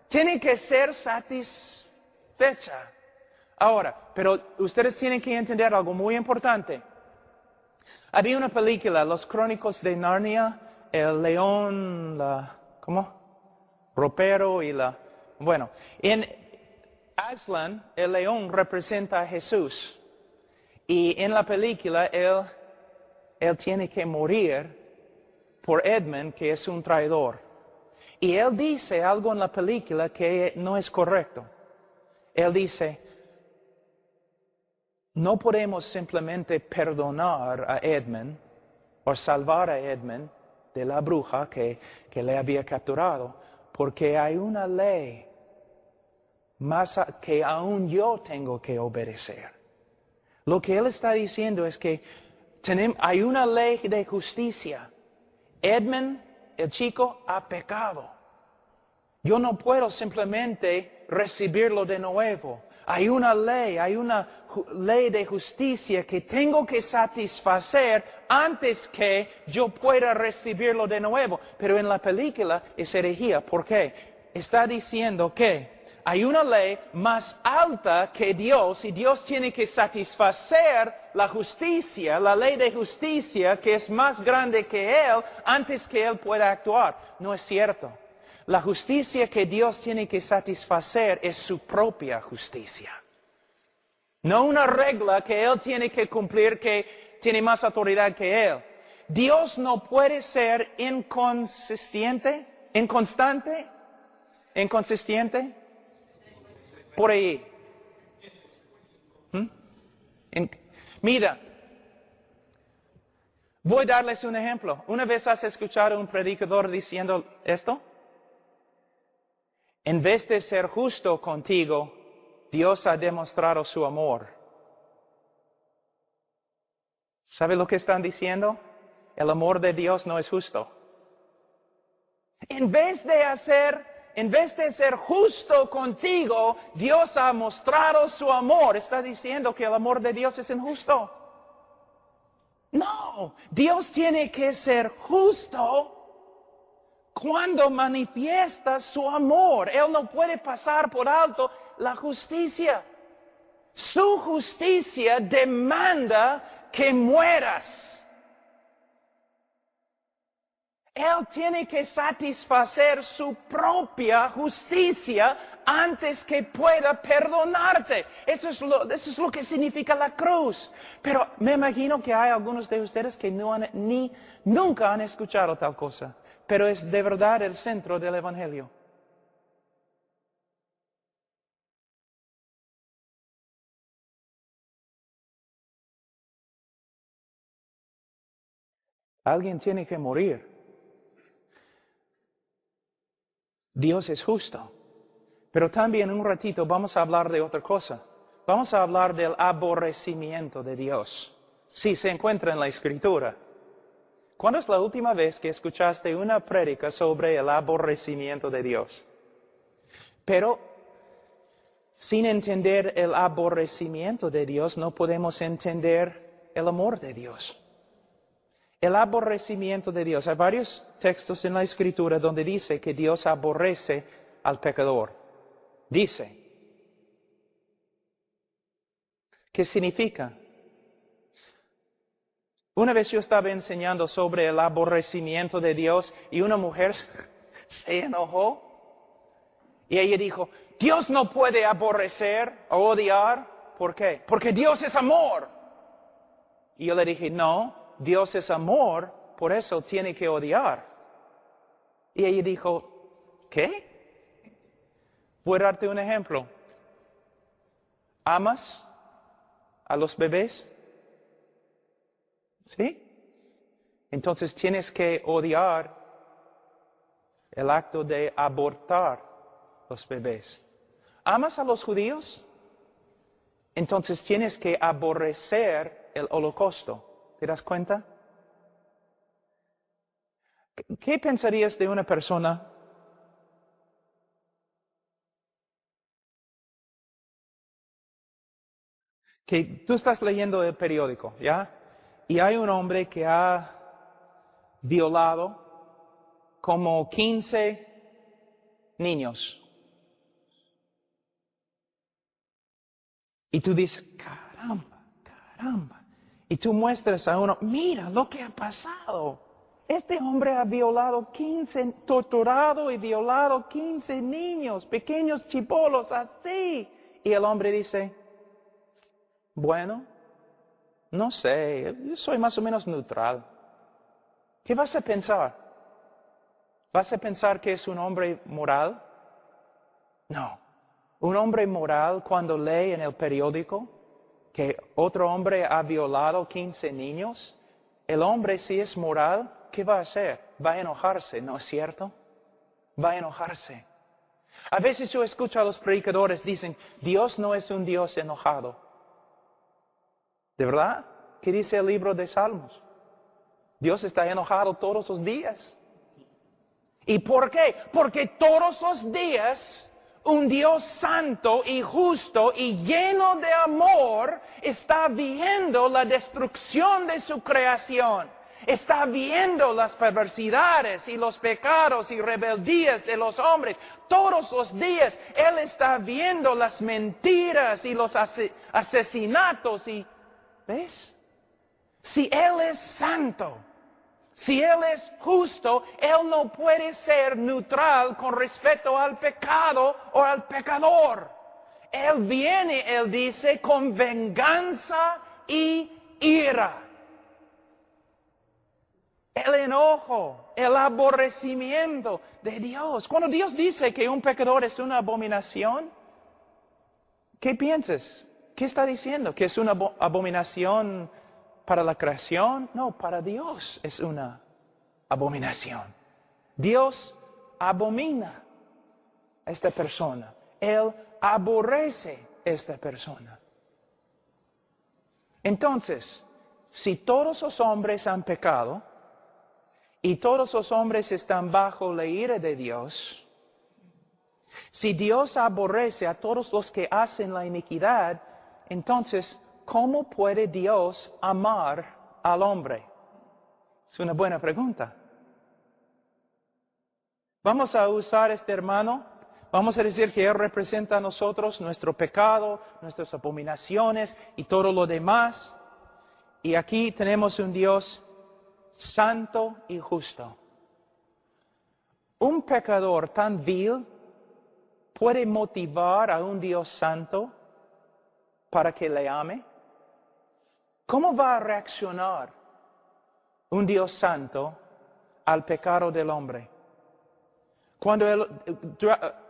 Tiene que ser satisfecha. Ahora, pero ustedes tienen que entender algo muy importante. Había una película, Los Crónicos de Narnia, el león, ropero y bueno, en Aslan, el león representa a Jesús. Y en la película, él tiene que morir por Edmund, que es un traidor. Y él dice algo en la película que no es correcto. Él dice, no podemos simplemente perdonar a Edmund o salvar a Edmund de la bruja que le había capturado, porque hay una ley más que aún yo tengo que obedecer. Lo que él está diciendo es que hay una ley de justicia. Edmund, el chico, ha pecado. Yo no puedo simplemente recibirlo de nuevo. Hay una ley de justicia que tengo que satisfacer antes que yo pueda recibirlo de nuevo. Pero en la película es herejía. ¿Por qué? Está diciendo que hay una ley más alta que Dios y Dios tiene que satisfacer la justicia, la ley de justicia que es más grande que Él antes que Él pueda actuar. No es cierto. La justicia que Dios tiene que satisfacer es su propia justicia. No una regla que Él tiene que cumplir que tiene más autoridad que Él. Dios no puede ser inconsistente. Por ahí. Mira, voy a darles un ejemplo. ¿Una vez has escuchado a un predicador diciendo esto? En vez de ser justo contigo, Dios ha demostrado su amor. ¿Sabe lo que están diciendo? El amor de Dios no es justo. En vez de ser justo contigo, Dios ha mostrado su amor. Está diciendo que el amor de Dios es injusto. No, Dios tiene que ser justo cuando manifiesta su amor. Él no puede pasar por alto la justicia. Su justicia demanda que mueras. Él tiene que satisfacer su propia justicia antes que pueda perdonarte. Eso es lo que significa la cruz. Pero me imagino que hay algunos de ustedes que nunca han escuchado tal cosa. Pero es de verdad el centro del Evangelio. Alguien tiene que morir. Dios es justo. Pero también en un ratito vamos a hablar de otra cosa. Vamos a hablar del aborrecimiento de Dios. Sí, se encuentra en la Escritura. ¿Cuándo es la última vez que escuchaste una prédica sobre el aborrecimiento de Dios? Pero sin entender el aborrecimiento de Dios no podemos entender el amor de Dios. El aborrecimiento de Dios. Hay varios textos en la Escritura donde dice que Dios aborrece al pecador. Dice. ¿Qué significa? Una vez yo estaba enseñando sobre el aborrecimiento de Dios y una mujer se enojó y ella dijo, Dios no puede aborrecer o odiar. ¿Por qué? Porque Dios es amor. Y yo le dije, no. Dios es amor, por eso tiene que odiar. Y ella dijo, ¿qué? Voy a darte un ejemplo. ¿Amas a los bebés? ¿Sí? Entonces tienes que odiar el acto de abortar los bebés. ¿Amas a los judíos? Entonces tienes que aborrecer el holocausto. ¿Te das cuenta? ¿Qué pensarías de una persona que tú estás leyendo el periódico, ¿ya? Y hay un hombre que ha violado como 15 niños. Y tú dices, caramba, caramba. Y tú muestras a uno, mira lo que ha pasado. Este hombre ha violado 15, torturado y violado 15 niños, pequeños chibolos, así. Y el hombre dice, bueno, no sé, yo soy más o menos neutral. ¿Qué vas a pensar? ¿Vas a pensar que es un hombre moral? No. Un hombre moral cuando lee en el periódico que otro hombre ha violado 15 niños, el hombre si es moral, ¿qué va a hacer? Va a enojarse, ¿no es cierto? Va a enojarse. A veces yo escucho a los predicadores dicen, Dios no es un Dios enojado. ¿De verdad? ¿Qué dice el libro de Salmos? Dios está enojado todos los días. ¿Y por qué? Porque todos los días un Dios santo y justo y lleno de amor está viendo la destrucción de su creación. Está viendo las perversidades y los pecados y rebeldías de los hombres. Todos los días Él está viendo las mentiras y los asesinatos. ¿Ves? Si Él es santo, si Él es justo, Él no puede ser neutral con respecto al pecado o al pecador. Él viene, Él dice, con venganza y ira. El enojo, el aborrecimiento de Dios. Cuando Dios dice que un pecador es una abominación, ¿qué piensas? ¿Qué está diciendo? ¿Que es una abominación para la creación? No, para Dios es una abominación. Dios abomina a esta persona. Él aborrece a esta persona. Entonces, si todos los hombres han pecado y todos los hombres están bajo la ira de Dios, si Dios aborrece a todos los que hacen la iniquidad, entonces, ¿cómo puede Dios amar al hombre? Es una buena pregunta. Vamos a usar este hermano Vamos a decir que Él representa a nosotros nuestro pecado, nuestras abominaciones y todo lo demás. Y aquí tenemos un Dios santo y justo. Un pecador tan vil puede motivar a un Dios santo para que le ame. ¿Cómo va a reaccionar un Dios santo al pecado del hombre? Cuando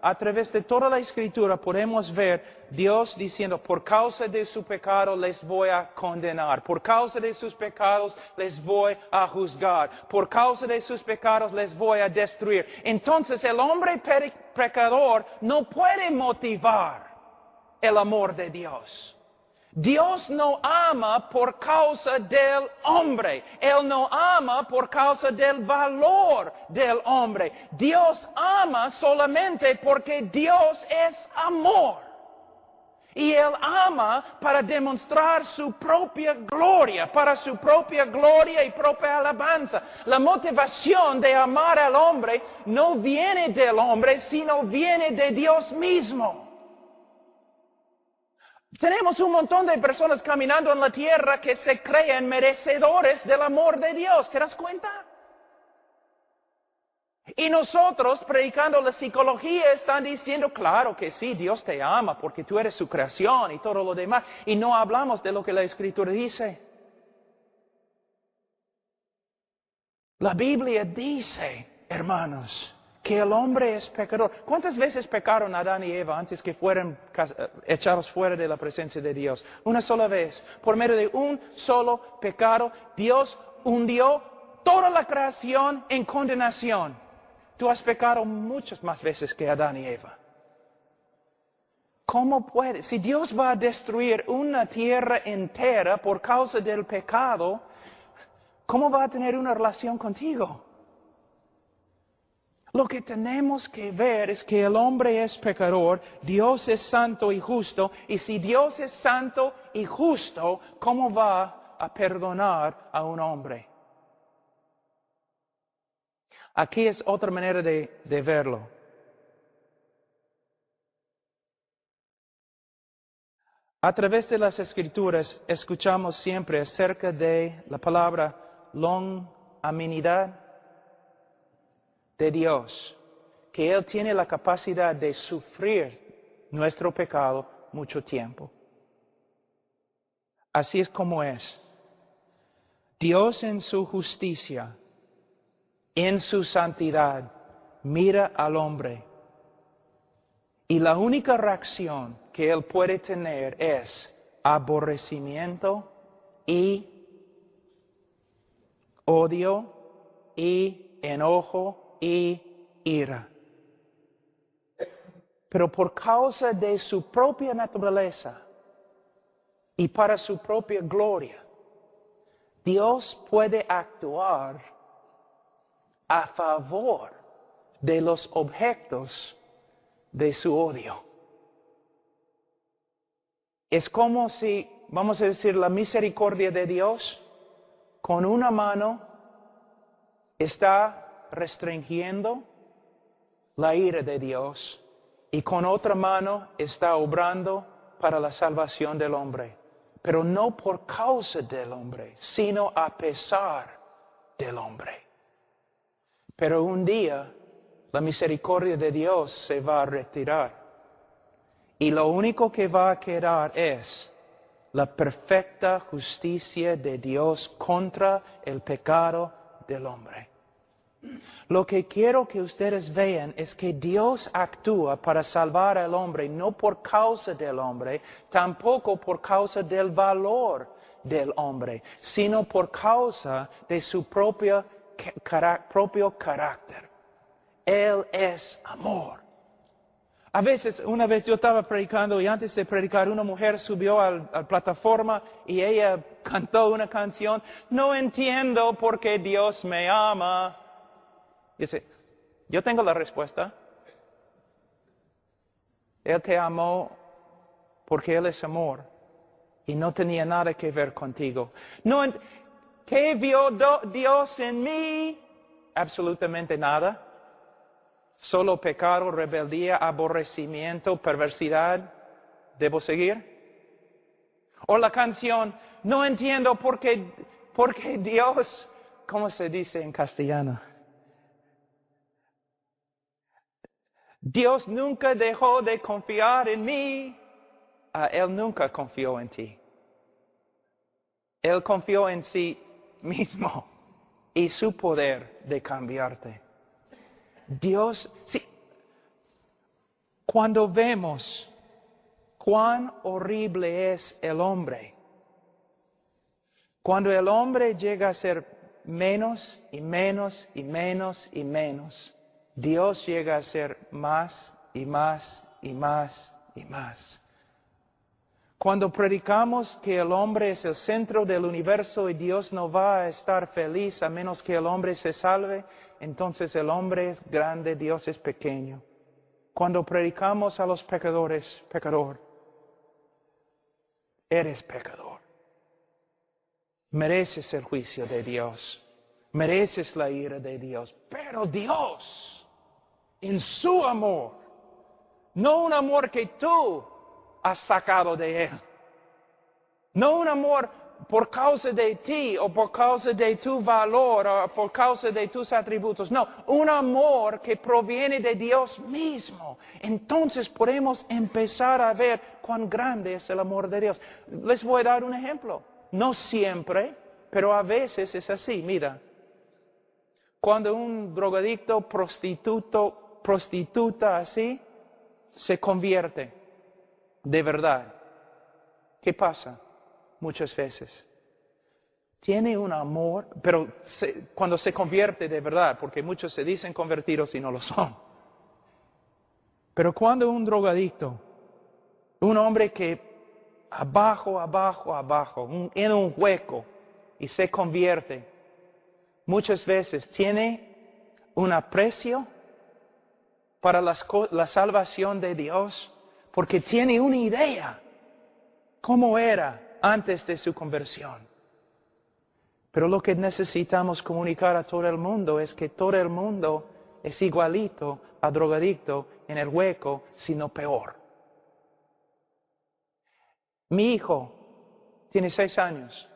a través de toda la Escritura podemos ver Dios diciendo, por causa de su pecado les voy a condenar, por causa de sus pecados les voy a juzgar, por causa de sus pecados les voy a destruir. Entonces el hombre pecador no puede motivar el amor de Dios. Dios no ama por causa del hombre. Él no ama por causa del valor del hombre. Dios ama solamente porque Dios es amor. Y Él ama para demostrar su propia gloria, para su propia gloria y propia alabanza. La motivación de amar al hombre no viene del hombre, sino viene de Dios mismo. Tenemos un montón de personas caminando en la tierra que se creen merecedores del amor de Dios. ¿Te das cuenta? Y nosotros, predicando la psicología, están diciendo, claro que sí, Dios te ama porque tú eres su creación y todo lo demás. Y no hablamos de lo que la Escritura dice. La Biblia dice, hermanos, que el hombre es pecador. ¿Cuántas veces pecaron Adán y Eva antes que fueran echados fuera de la presencia de Dios? Una sola vez. Por medio de un solo pecado, Dios hundió toda la creación en condenación. Tú has pecado muchas más veces que Adán y Eva. ¿Cómo puede? Si Dios va a destruir una tierra entera por causa del pecado, ¿cómo va a tener una relación contigo? Lo que tenemos que ver es que el hombre es pecador, Dios es santo y justo, y si Dios es santo y justo, ¿cómo va a perdonar a un hombre? Aquí es otra manera de verlo. A través de las Escrituras escuchamos siempre acerca de la palabra longanimidad de Dios, que Él tiene la capacidad de sufrir nuestro pecado mucho tiempo. Así es como es. Dios en su justicia, en su santidad, mira al hombre. Y la única reacción que Él puede tener es aborrecimiento y odio y enojo y ira. Pero por causa de su propia naturaleza y para su propia gloria, Dios puede actuar a favor de los objetos de su odio. Es como si, vamos a decir, la misericordia de Dios con una mano está restringiendo la ira de Dios y con otra mano está obrando para la salvación del hombre. Pero no por causa del hombre, sino a pesar del hombre. Pero un día la misericordia de Dios se va a retirar. Y lo único que va a quedar es la perfecta justicia de Dios contra el pecado del hombre. Lo que quiero que ustedes vean es que Dios actúa para salvar al hombre, no por causa del hombre, tampoco por causa del valor del hombre, sino por causa de su propio carácter. Él es amor. A veces, una vez yo estaba predicando y antes de predicar una mujer subió a la plataforma y ella cantó una canción, no entiendo por qué Dios me ama. Dice, yo tengo la respuesta. Él te amó porque Él es amor y no tenía nada que ver contigo. No, ¿qué vio Dios en mí? Absolutamente nada. Solo pecado, rebeldía, aborrecimiento, perversidad. ¿Debo seguir? O la canción, no entiendo por qué Dios, ¿cómo se dice en castellano? Dios nunca dejó de confiar en mí. Él nunca confió en ti. Él confió en sí mismo y su poder de cambiarte. Dios, sí, cuando vemos cuán horrible es el hombre, cuando el hombre llega a ser menos y menos y menos y menos, Dios llega a ser más y más y más y más. Cuando predicamos que el hombre es el centro del universo y Dios no va a estar feliz a menos que el hombre se salve, entonces el hombre es grande, Dios es pequeño. Cuando predicamos a los pecadores, pecador, eres pecador. Mereces el juicio de Dios, mereces la ira de Dios, pero Dios, en su amor, no un amor que tú has sacado de Él. No un amor por causa de ti o por causa de tu valor o por causa de tus atributos. No, un amor que proviene de Dios mismo. Entonces podemos empezar a ver cuán grande es el amor de Dios. Les voy a dar un ejemplo. No siempre, pero a veces es así. Mira, cuando un drogadicto, prostituta así, se convierte de verdad, ¿qué pasa? Muchas veces tiene un amor, pero cuando se convierte de verdad, porque muchos se dicen convertidos y no lo son. Pero cuando un drogadicto, un hombre que abajo, en un hueco y se convierte, muchas veces tiene un aprecio para la salvación de Dios, porque tiene una idea cómo era antes de su conversión. Pero lo que necesitamos comunicar a todo el mundo es que todo el mundo es igualito a drogadicto en el hueco, sino peor. Mi hijo tiene 6 años.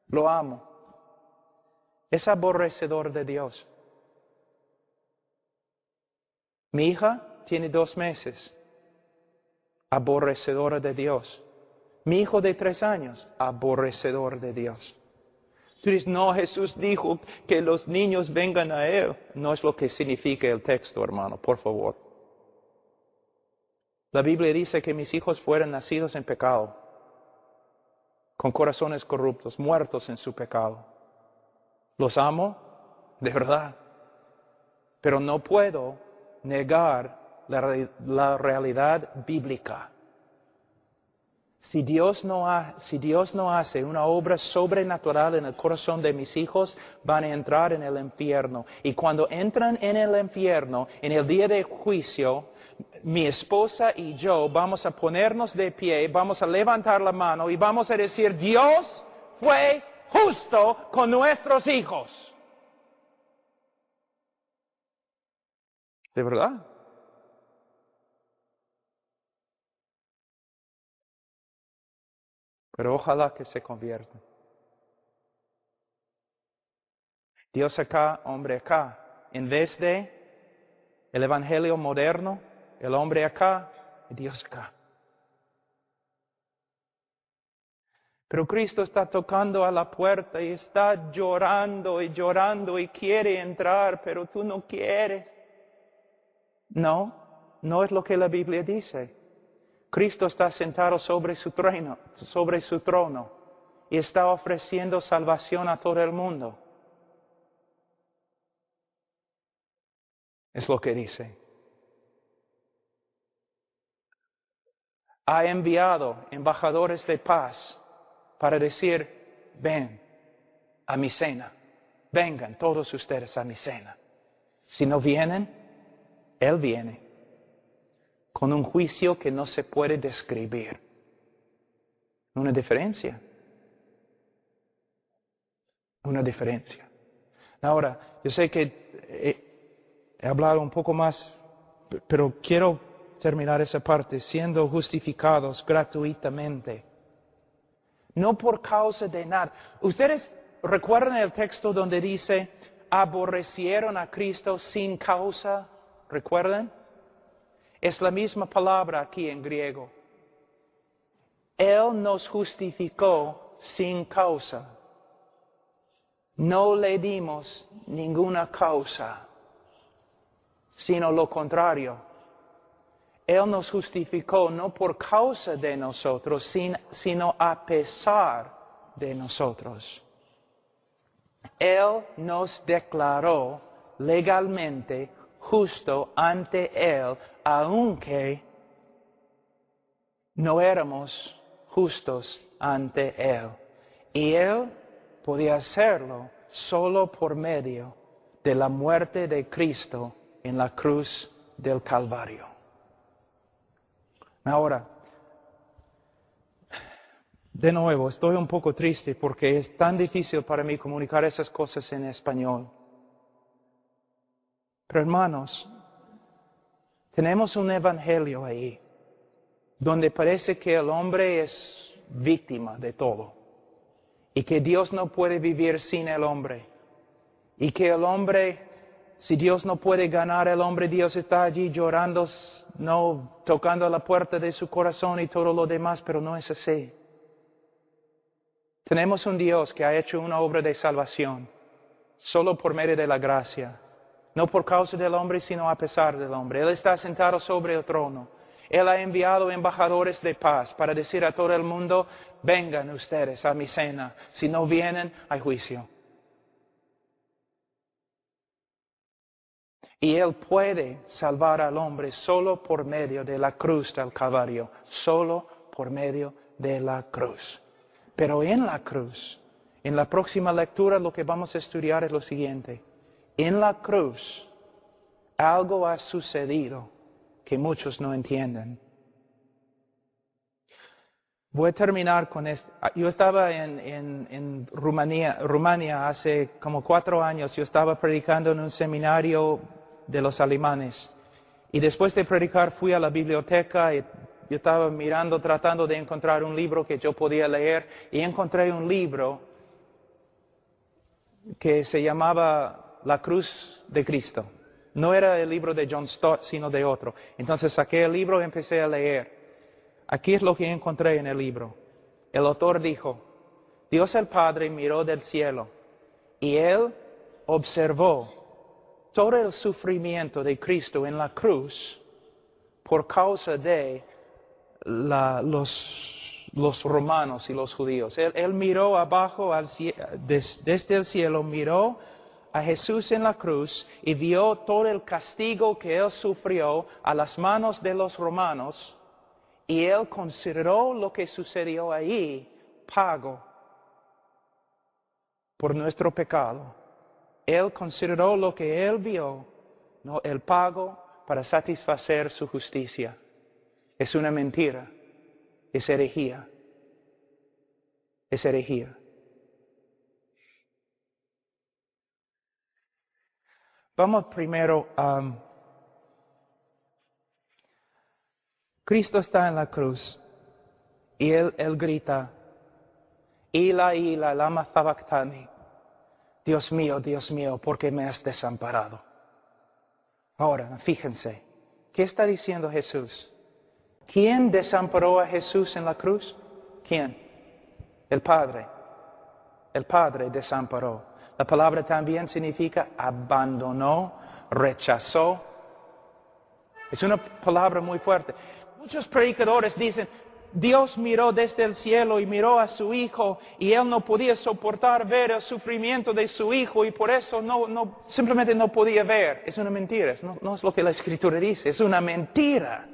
Lo amo. Es aborrecedor de Dios. Mi hija tiene 2 meses. Aborrecedora de Dios. Mi hijo de 3 años, aborrecedor de Dios. Tú dices, no, Jesús dijo que los niños vengan a Él. No es lo que significa el texto, hermano, por favor. La Biblia dice que mis hijos fueron nacidos en pecado, con corazones corruptos, muertos en su pecado. Los amo, de verdad, pero no puedo negar la realidad bíblica. Si Dios no hace una obra sobrenatural en el corazón de mis hijos, van a entrar en el infierno. Y cuando entran en el infierno, en el día de juicio, mi esposa y yo vamos a ponernos de pie, vamos a levantar la mano y vamos a decir, Dios fue justo con nuestros hijos. ¿De verdad? Pero ojalá que se conviertan. Dios acá, hombre acá. En vez de el evangelio moderno, el hombre acá y Dios acá. Pero Cristo está tocando a la puerta y está llorando y quiere entrar, pero tú no quieres. No es lo que la Biblia dice. Cristo está sentado sobre su trono y está ofreciendo salvación a todo el mundo. Es lo que dice. Ha enviado embajadores de paz para decir, ven a mi cena, vengan todos ustedes a mi cena. Si no vienen, Él viene con un juicio que no se puede describir. Una diferencia. Una diferencia. Ahora, yo sé que he hablado un poco más, pero quiero terminar esa parte, siendo justificados gratuitamente. No por causa de nada. ¿Ustedes recuerdan el texto donde dice, aborrecieron a Cristo sin causa? ¿Recuerdan? Es la misma palabra aquí en griego. Él nos justificó sin causa. No le dimos ninguna causa, sino lo contrario. Él nos justificó no por causa de nosotros, sino a pesar de nosotros. Él nos declaró legalmente justo ante Él, aunque no éramos justos ante Él. Y Él podía hacerlo solo por medio de la muerte de Cristo en la cruz del Calvario. Ahora, de nuevo, estoy un poco triste porque es tan difícil para mí comunicar esas cosas en español. Pero hermanos, tenemos un evangelio ahí, donde parece que el hombre es víctima de todo, y que Dios no puede vivir sin el hombre, y que el hombre, si Dios no puede ganar al hombre, Dios está allí llorando, no tocando la puerta de su corazón y todo lo demás, pero no es así. Tenemos un Dios que ha hecho una obra de salvación, solo por medio de la gracia, no por causa del hombre, sino a pesar del hombre. Él está sentado sobre el trono. Él ha enviado embajadores de paz para decir a todo el mundo, vengan ustedes a mi cena. Si no vienen, hay juicio. Y Él puede salvar al hombre solo por medio de la cruz del Calvario, solo por medio de la cruz. Pero en la cruz, en la próxima lectura lo que vamos a estudiar es lo siguiente. En la cruz, algo ha sucedido que muchos no entienden. Voy a terminar con esto. Yo estaba en Rumania hace como 4 años. Yo estaba predicando en un seminario de los alemanes. Y después de predicar fui a la biblioteca y yo estaba mirando, tratando de encontrar un libro que yo podía leer. Y encontré un libro que se llamaba La Cruz de Cristo. No era el libro de John Stott, sino de otro. Entonces saqué el libro y empecé a leer. Aquí es lo que encontré en el libro. El autor dijo, Dios el Padre miró del cielo y Él observó todo el sufrimiento de Cristo en la cruz por causa de los romanos y los judíos. Él miró abajo, desde el cielo, miró a Jesús en la cruz y vio todo el castigo que Él sufrió a las manos de los romanos. Y Él consideró lo que sucedió ahí pago por nuestro pecado. Él consideró lo que Él vio, no el pago para satisfacer su justicia. Es una mentira, es herejía, es herejía. Vamos primero a... Cristo está en la cruz y Él grita, Ila, Ila, lama sabactani. Dios mío, ¿por qué me has desamparado? Ahora, fíjense, ¿qué está diciendo Jesús? ¿Quién desamparó a Jesús en la cruz? ¿Quién? El Padre. El Padre desamparó. La palabra también significa abandonó, rechazó. Es una palabra muy fuerte. Muchos predicadores dicen, Dios miró desde el cielo y miró a su Hijo y Él no podía soportar ver el sufrimiento de su Hijo y por eso simplemente no podía ver. Es una mentira, no es lo que la Escritura dice, es una mentira.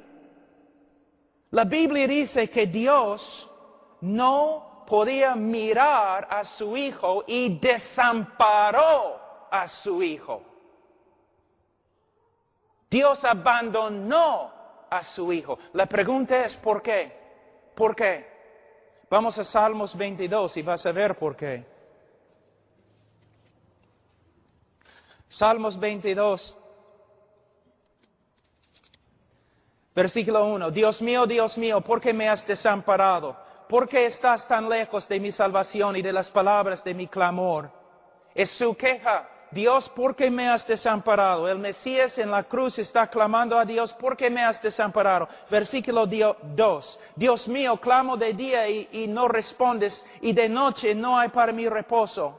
La Biblia dice que Dios no podía mirar a su Hijo y desamparó a su Hijo. Dios abandonó a su Hijo. La pregunta es ¿por qué? ¿Por qué? Vamos a Salmos 22 y vas a ver por qué. Salmos 22, Versículo 1. Dios mío, ¿por qué me has desamparado? ¿Por qué estás tan lejos de mi salvación y de las palabras de mi clamor? Es su queja. Dios, ¿por qué me has desamparado? El Mesías en la cruz está clamando a Dios, ¿por qué me has desamparado? Versículo 2. Dios mío, clamo de día y no respondes, y de noche no hay para mí reposo.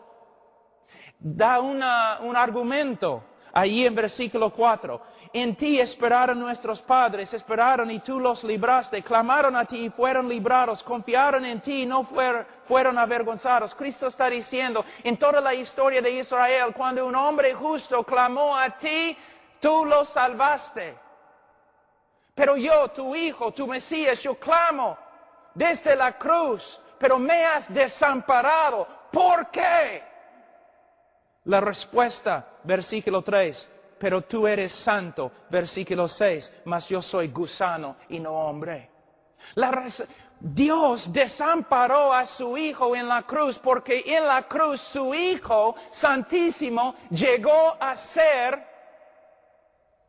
Da un argumento ahí en versículo 4. En ti esperaron nuestros padres, esperaron y tú los libraste, clamaron a ti y fueron librados, confiaron en ti y no fueron avergonzados. Cristo está diciendo, en toda la historia de Israel, cuando un hombre justo clamó a ti, tú lo salvaste. Pero yo, tu hijo, tu Mesías, yo clamo desde la cruz, pero me has desamparado. ¿Por qué? La respuesta, versículo 3. Pero tú eres santo, versículo 6, mas yo soy gusano y no hombre. Dios desamparó a su Hijo en la cruz, porque en la cruz su Hijo Santísimo llegó a ser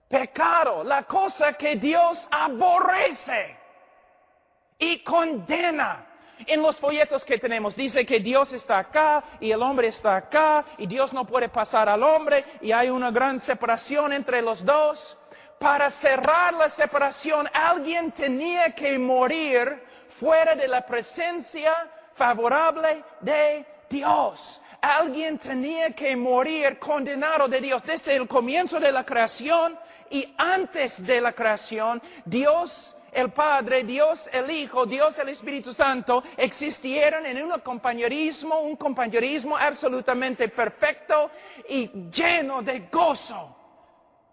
pecado, la cosa que Dios aborrece y condena. En los folletos que tenemos dice que Dios está acá y el hombre está acá y Dios no puede pasar al hombre y hay una gran separación entre los dos. Para cerrar la separación, alguien tenía que morir fuera de la presencia favorable de Dios. Alguien tenía que morir condenado de Dios. Desde el comienzo de la creación y antes de la creación, Dios el Padre, Dios el Hijo, Dios el Espíritu Santo existieron en un compañerismo absolutamente perfecto y lleno de gozo.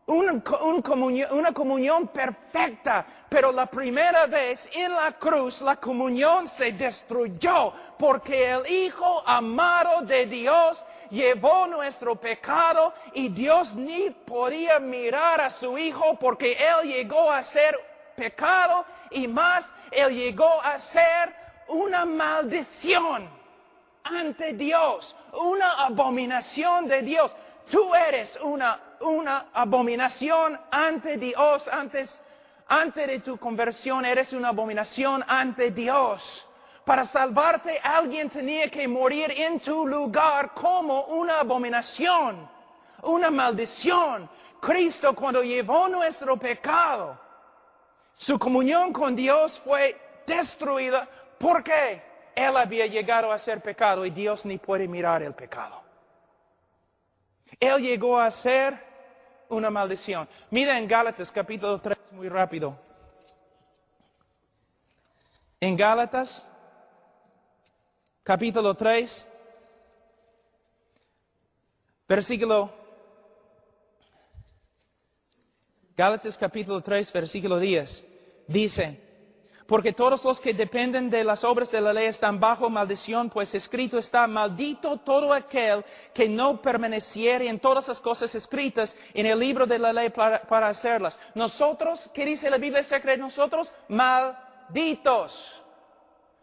Una comunión perfecta, pero la primera vez en la cruz la comunión se destruyó porque el Hijo amado de Dios llevó nuestro pecado y Dios ni podía mirar a su Hijo porque Él llegó a ser pecado y más, Él llegó a ser una maldición ante Dios, una abominación de Dios. Tú eres una abominación ante Dios, antes de tu conversión eres una abominación ante Dios. Para salvarte alguien tenía que morir en tu lugar como una abominación, una maldición. Cristo cuando llevó nuestro pecado, su comunión con Dios fue destruida porque Él había llegado a ser pecado y Dios ni puede mirar el pecado. Él llegó a ser una maldición. Mira en Gálatas capítulo 3 muy rápido. En Gálatas capítulo 3, Gálatas capítulo 3, versículo 10, dice, porque todos los que dependen de las obras de la ley están bajo maldición, pues escrito está, maldito todo aquel que no permaneciere en todas las cosas escritas en el libro de la ley para hacerlas. Nosotros, ¿qué dice la Biblia secreta? Nosotros, malditos.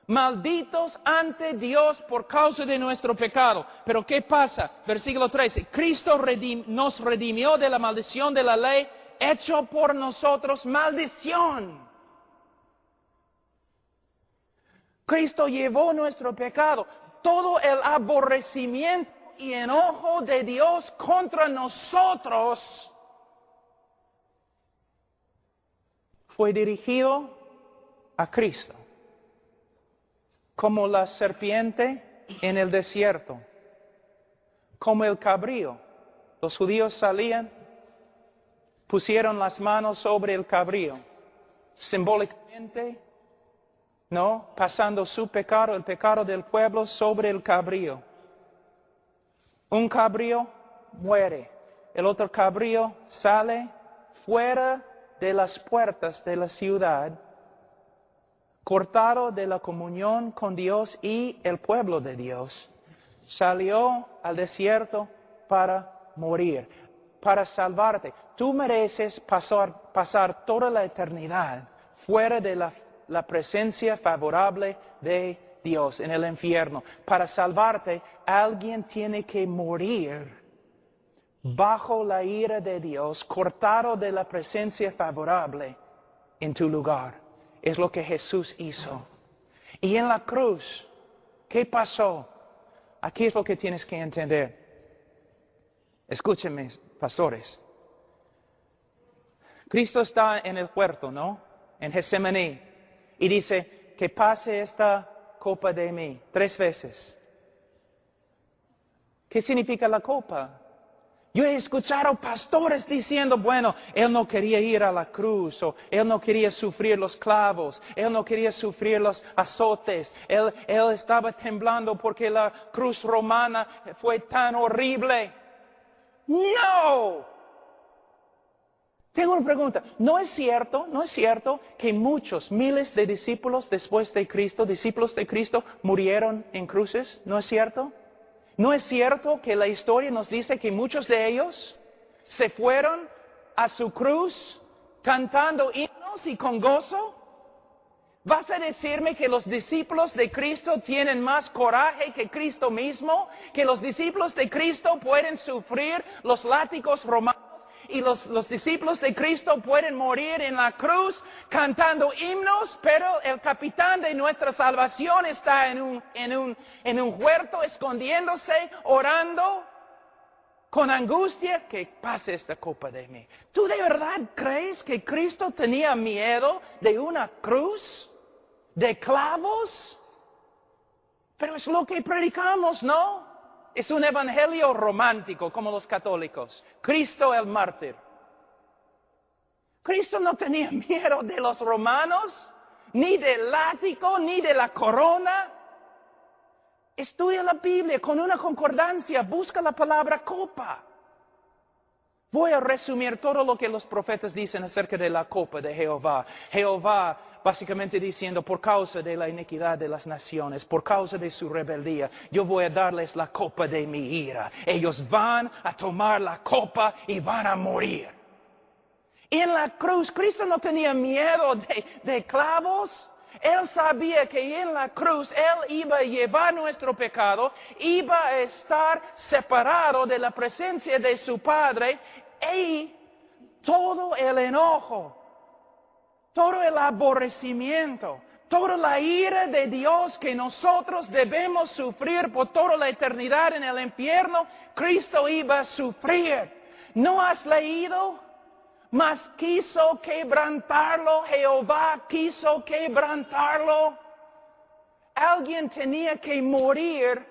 Malditos ante Dios por causa de nuestro pecado. Pero ¿qué pasa? Versículo 13, Cristo nos redimió de la maldición de la ley, hecho por nosotros maldición. Cristo llevó nuestro pecado, todo el aborrecimiento y enojo de Dios contra nosotros fue dirigido a Cristo, como la serpiente en el desierto, como el cabrío. Los judíos salían, pusieron las manos sobre el cabrío, simbólicamente, ¿no? Pasando su pecado, el pecado del pueblo, sobre el cabrío. Un cabrío muere, el otro cabrío sale fuera de las puertas de la ciudad, cortado de la comunión con Dios y el pueblo de Dios. Salió al desierto para morir, para salvarte. Tú mereces pasar toda la eternidad fuera de la presencia favorable de Dios en el infierno. Para salvarte, alguien tiene que morir bajo la ira de Dios, cortado de la presencia favorable en tu lugar. Es lo que Jesús hizo. Y en la cruz, ¿qué pasó? Aquí es lo que tienes que entender. Escúchenme, pastores. Cristo está en el huerto, ¿no? En Getsemaní. Y dice, que pase esta copa de mí 3 veces. ¿Qué significa la copa? Yo he escuchado pastores diciendo, bueno, Él no quería ir a la cruz, o Él no quería sufrir los clavos, Él no quería sufrir los azotes, Él estaba temblando porque la cruz romana fue tan horrible. ¡No! Tengo una pregunta. ¿No es cierto que muchos, miles de discípulos después de Cristo, discípulos de Cristo, murieron en cruces? ¿No es cierto? ¿No es cierto que la historia nos dice que muchos de ellos se fueron a su cruz cantando himnos y con gozo? ¿Vas a decirme que los discípulos de Cristo tienen más coraje que Cristo mismo? ¿Que los discípulos de Cristo pueden sufrir los látigos romanos? Y los discípulos de Cristo pueden morir en la cruz cantando himnos, pero el capitán de nuestra salvación está en un huerto escondiéndose, orando con angustia, que pase esta copa de mí. ¿Tú de verdad crees que Cristo tenía miedo de una cruz, de clavos? Pero es lo que predicamos, ¿no? Es un evangelio romántico, como los católicos. Cristo el mártir. Cristo no tenía miedo de los romanos, ni del látigo, ni de la corona. Estudia la Biblia con una concordancia, busca la palabra copa. Voy a resumir todo lo que los profetas dicen acerca de la copa de Jehová. Jehová básicamente diciendo, por causa de la iniquidad de las naciones, por causa de su rebeldía, yo voy a darles la copa de mi ira. Ellos van a tomar la copa y van a morir. En la cruz, Cristo no tenía miedo de clavos. Él sabía que en la cruz Él iba a llevar nuestro pecado, iba a estar separado de la presencia de su Padre, y todo el enojo, todo el aborrecimiento, toda la ira de Dios que nosotros debemos sufrir por toda la eternidad en el infierno, Cristo iba a sufrir. ¿No has leído? Mas quiso quebrantarlo, Jehová quiso quebrantarlo. Alguien tenía que morir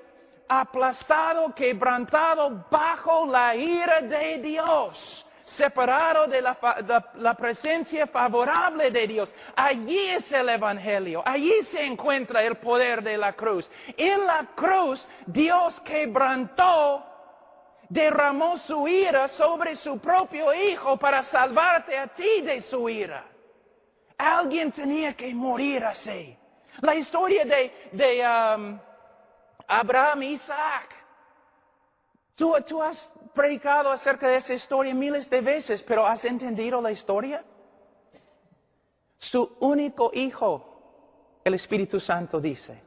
aplastado, quebrantado bajo la ira de Dios, separado de la presencia favorable de Dios. Allí es el evangelio, allí se encuentra el poder de la cruz. En la cruz Dios quebrantó, derramó su ira sobre su propio Hijo para salvarte a ti de su ira. Alguien tenía que morir así. La historia de Abraham e Isaac. Tú has predicado acerca de esa historia miles de veces, pero ¿has entendido la historia? Su único hijo, el Espíritu Santo dice.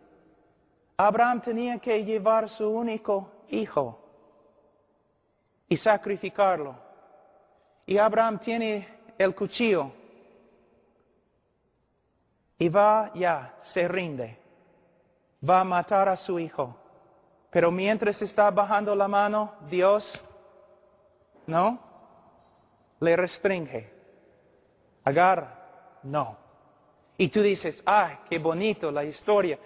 Abraham tenía que llevar su único hijo y sacrificarlo. Y Abraham tiene el cuchillo y se rinde. Va a matar a su hijo. Pero mientras está bajando la mano, Dios, ¿no? Le restringe. Agarra. No. Y tú dices, ¡ay, qué bonito la historia!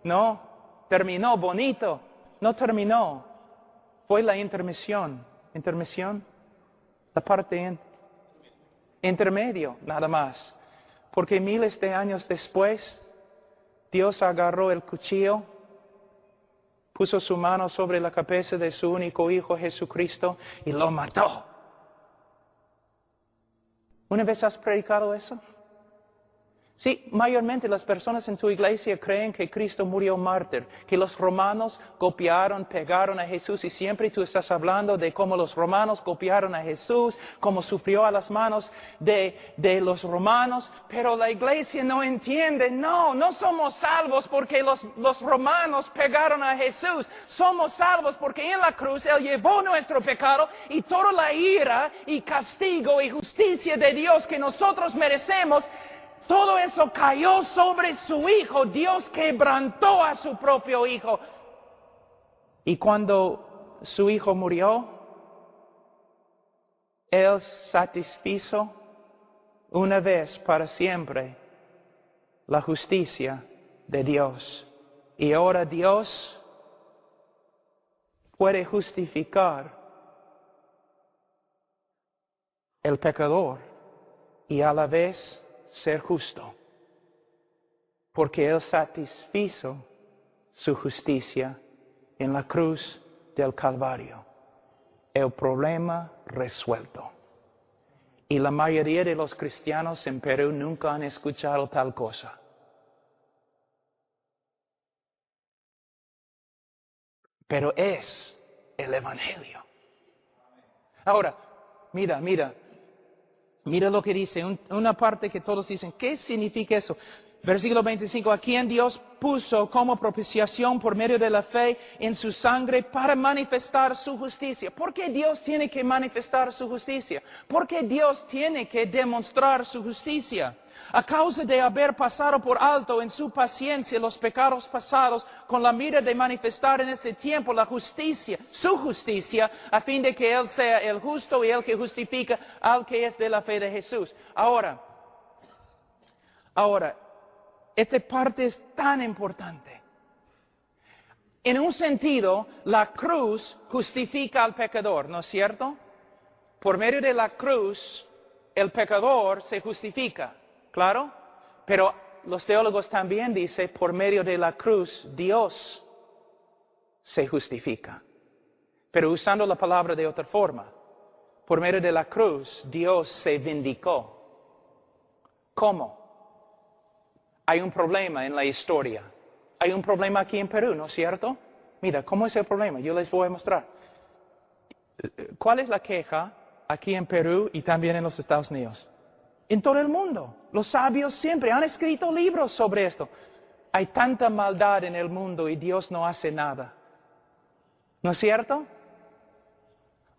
No, terminó bonito. No terminó. Fue la intermisión. ¿Intermisión? La parte intermedio, nada más. Porque miles de años después, Dios agarró el cuchillo, puso su mano sobre la cabeza de su único Hijo Jesucristo y lo mató. ¿Una vez has predicado eso? Sí, mayormente las personas en tu iglesia creen que Cristo murió mártir, que los romanos copiaron, pegaron a Jesús, y siempre tú estás hablando de cómo los romanos copiaron a Jesús, cómo sufrió a las manos de los romanos, pero la iglesia no entiende. No somos salvos porque los romanos pegaron a Jesús. Somos salvos porque en la cruz Él llevó nuestro pecado y toda la ira y castigo y justicia de Dios que nosotros merecemos. todo eso cayó sobre su Hijo. Dios quebrantó a su propio Hijo. Y cuando su Hijo murió, Él satisfizo una vez para siempre la justicia de Dios. Y ahora Dios puede justificar el pecador y a la vez ser justo, porque Él satisfizo su justicia en la cruz del Calvario. El problema resuelto. Y la mayoría de los cristianos en Perú nunca han escuchado tal cosa. Pero es el Evangelio. Ahora, mira lo que dice, una parte que todos dicen, ¿qué significa eso? Versículo 25, a quien Dios puso como propiciación por medio de la fe en su sangre para manifestar su justicia. ¿Por qué Dios tiene que manifestar su justicia? ¿Por qué Dios tiene que demostrar su justicia? A causa de haber pasado por alto en su paciencia los pecados pasados, con la mira de manifestar en este tiempo la justicia, su justicia, a fin de que Él sea el justo y el que justifica al que es de la fe de Jesús. Ahora, esta parte es tan importante. En un sentido, la cruz justifica al pecador, ¿no es cierto? Por medio de la cruz, el pecador se justifica, ¿claro? Pero los teólogos también dicen, por medio de la cruz, Dios se justifica. Pero usando la palabra de otra forma, por medio de la cruz, Dios se vindicó. ¿Cómo? Hay un problema en la historia. Hay un problema aquí en Perú, ¿no es cierto? Mira, ¿cómo es el problema? Yo les voy a mostrar. ¿Cuál es la queja aquí en Perú y también en los Estados Unidos? En todo el mundo. Los sabios siempre han escrito libros sobre esto. Hay tanta maldad en el mundo y Dios no hace nada. ¿No es cierto?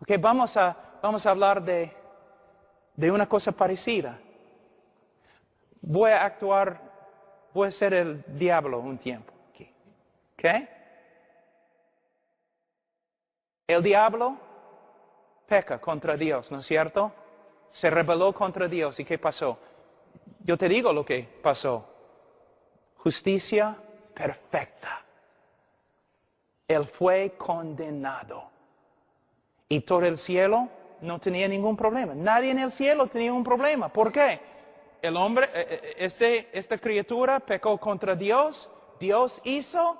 Ok, vamos a hablar de una cosa parecida. Voy a ser el diablo un tiempo aquí. ¿Ok? El diablo peca contra Dios, ¿no es cierto? Se rebeló contra Dios. ¿Y qué pasó? Yo te digo lo que pasó. Justicia perfecta. Él fue condenado. Y todo el cielo no tenía ningún problema. Nadie en el cielo tenía un problema. ¿Por qué? El hombre, esta criatura pecó contra Dios. Dios hizo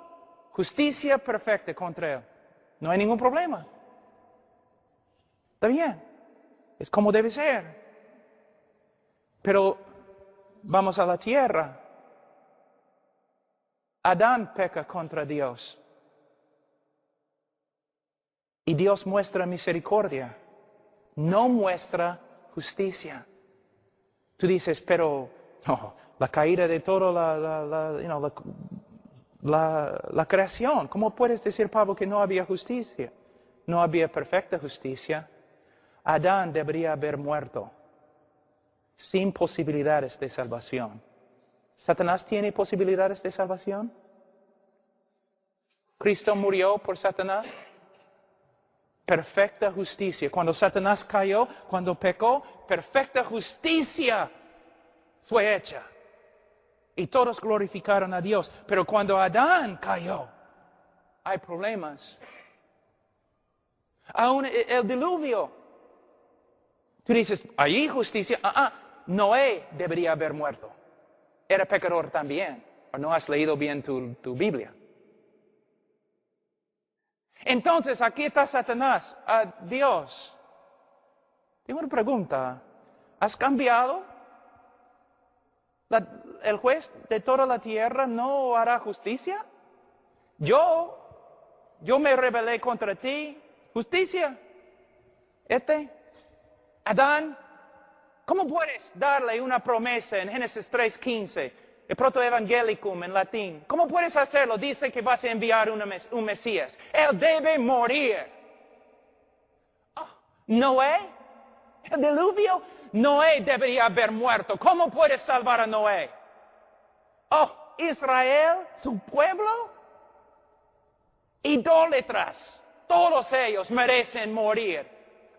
justicia perfecta contra él. No hay ningún problema. Está bien. Es como debe ser. Pero vamos a la tierra. Adán peca contra Dios. Y Dios muestra misericordia. No muestra justicia. Tú dices, pero no, la caída de toda la creación. ¿Cómo puedes decir, Pablo, que no había justicia? No había perfecta justicia. Adán debería haber muerto sin posibilidades de salvación. ¿Satanás tiene posibilidades de salvación? ¿Cristo murió por Satanás? Perfecta justicia. Cuando Satanás cayó, cuando pecó, perfecta justicia fue hecha. Y todos glorificaron a Dios. Pero cuando Adán cayó, hay problemas. Aún el diluvio. Tú dices, ¿hay justicia? Noé debería haber muerto. Era pecador también. ¿O no has leído bien tu Biblia? Entonces, aquí está Satanás, Dios. Tengo una pregunta. ¿Has cambiado? ¿El juez de toda la tierra no hará justicia? Yo me rebelé contra ti. ¿Justicia? Adán, ¿cómo puedes darle una promesa en Génesis 3:15? El protoevangelicum en latín. ¿Cómo puedes hacerlo? Dice que vas a enviar un Mesías. Él debe morir. Noé, el diluvio, Noé debería haber muerto. ¿Cómo puedes salvar a Noé? Oh, Israel, tu pueblo, idólatras, todos ellos merecen morir.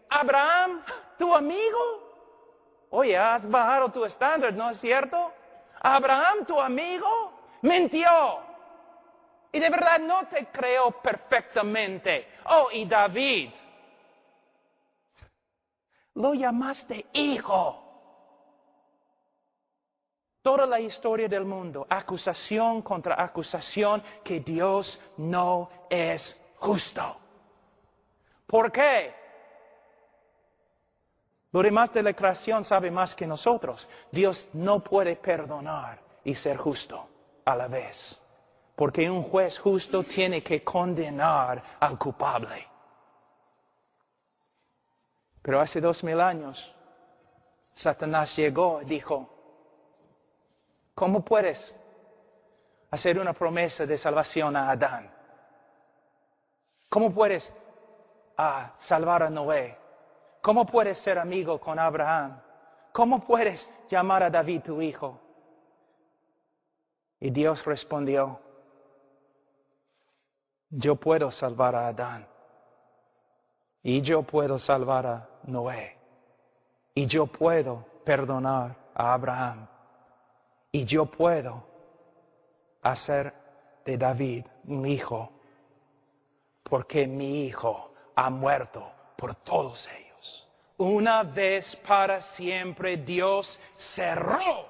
Abraham, tu amigo, oye, has bajado tu estándar, ¿no es cierto? Abraham, tu amigo, mintió. Y de verdad no te creo perfectamente. Oh, y David, lo llamaste hijo. Toda la historia del mundo, acusación contra acusación, que Dios no es justo. ¿Por qué? Lo demás de la creación sabe más que nosotros. Dios no puede perdonar y ser justo a la vez. Porque un juez justo tiene que condenar al culpable. Pero hace 2000 años, Satanás llegó y dijo, ¿cómo puedes hacer una promesa de salvación a Adán? ¿Cómo puedes salvar a Noé? ¿Cómo puedes ser amigo con Abraham? ¿Cómo puedes llamar a David tu hijo? Y Dios respondió, yo puedo salvar a Adán. Y yo puedo salvar a Noé. Y yo puedo perdonar a Abraham. Y yo puedo hacer de David un hijo, porque mi hijo ha muerto por todos ellos. Una vez para siempre Dios cerró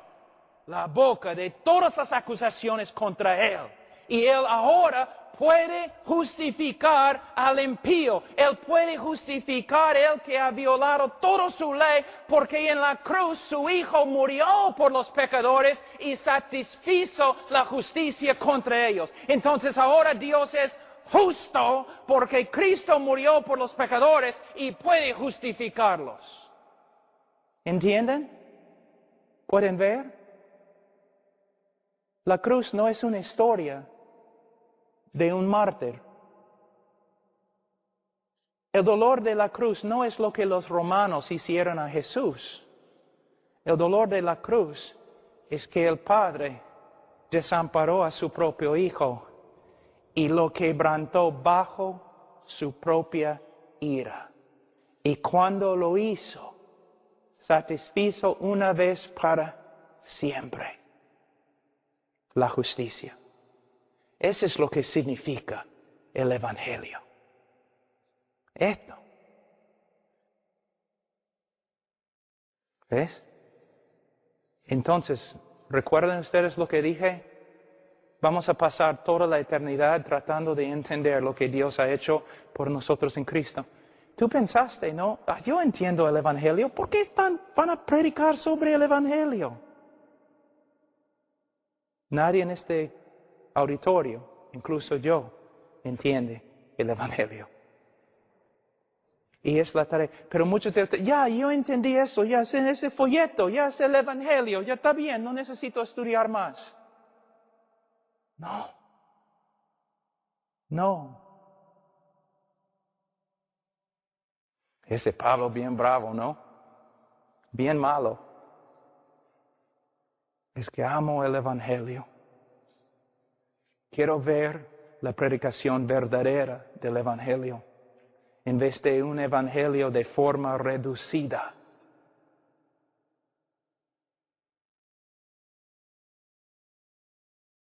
la boca de todas las acusaciones contra él. Y él ahora puede justificar al impío. Él puede justificar el que ha violado toda su ley, porque en la cruz su Hijo murió por los pecadores y satisfizo la justicia contra ellos. Entonces ahora Dios es justo porque Cristo murió por los pecadores y puede justificarlos. ¿Entienden? ¿Pueden ver? La cruz no es una historia de un mártir. El dolor de la cruz no es lo que los romanos hicieron a Jesús. El dolor de la cruz es que el Padre desamparó a su propio Hijo y lo quebrantó bajo su propia ira. Y cuando lo hizo, satisfizo una vez para siempre la justicia. Eso es lo que significa el Evangelio. Esto. ¿Ves? Entonces, ¿recuerdan ustedes lo que dije? Vamos a pasar toda la eternidad tratando de entender lo que Dios ha hecho por nosotros en Cristo. Tú pensaste, ¿no? Yo entiendo el Evangelio. ¿Por qué van a predicar sobre el Evangelio? Nadie en este auditorio, incluso yo, entiende el Evangelio. Y es la tarea. Pero muchos de ustedes, ya, yo entendí eso, ya sé ese folleto, ya es el Evangelio, ya está bien, no necesito estudiar más. No. Ese Pablo bien bravo, ¿no? Bien malo. Es que amo el Evangelio. Quiero ver la predicación verdadera del Evangelio, en vez de un Evangelio de forma reducida.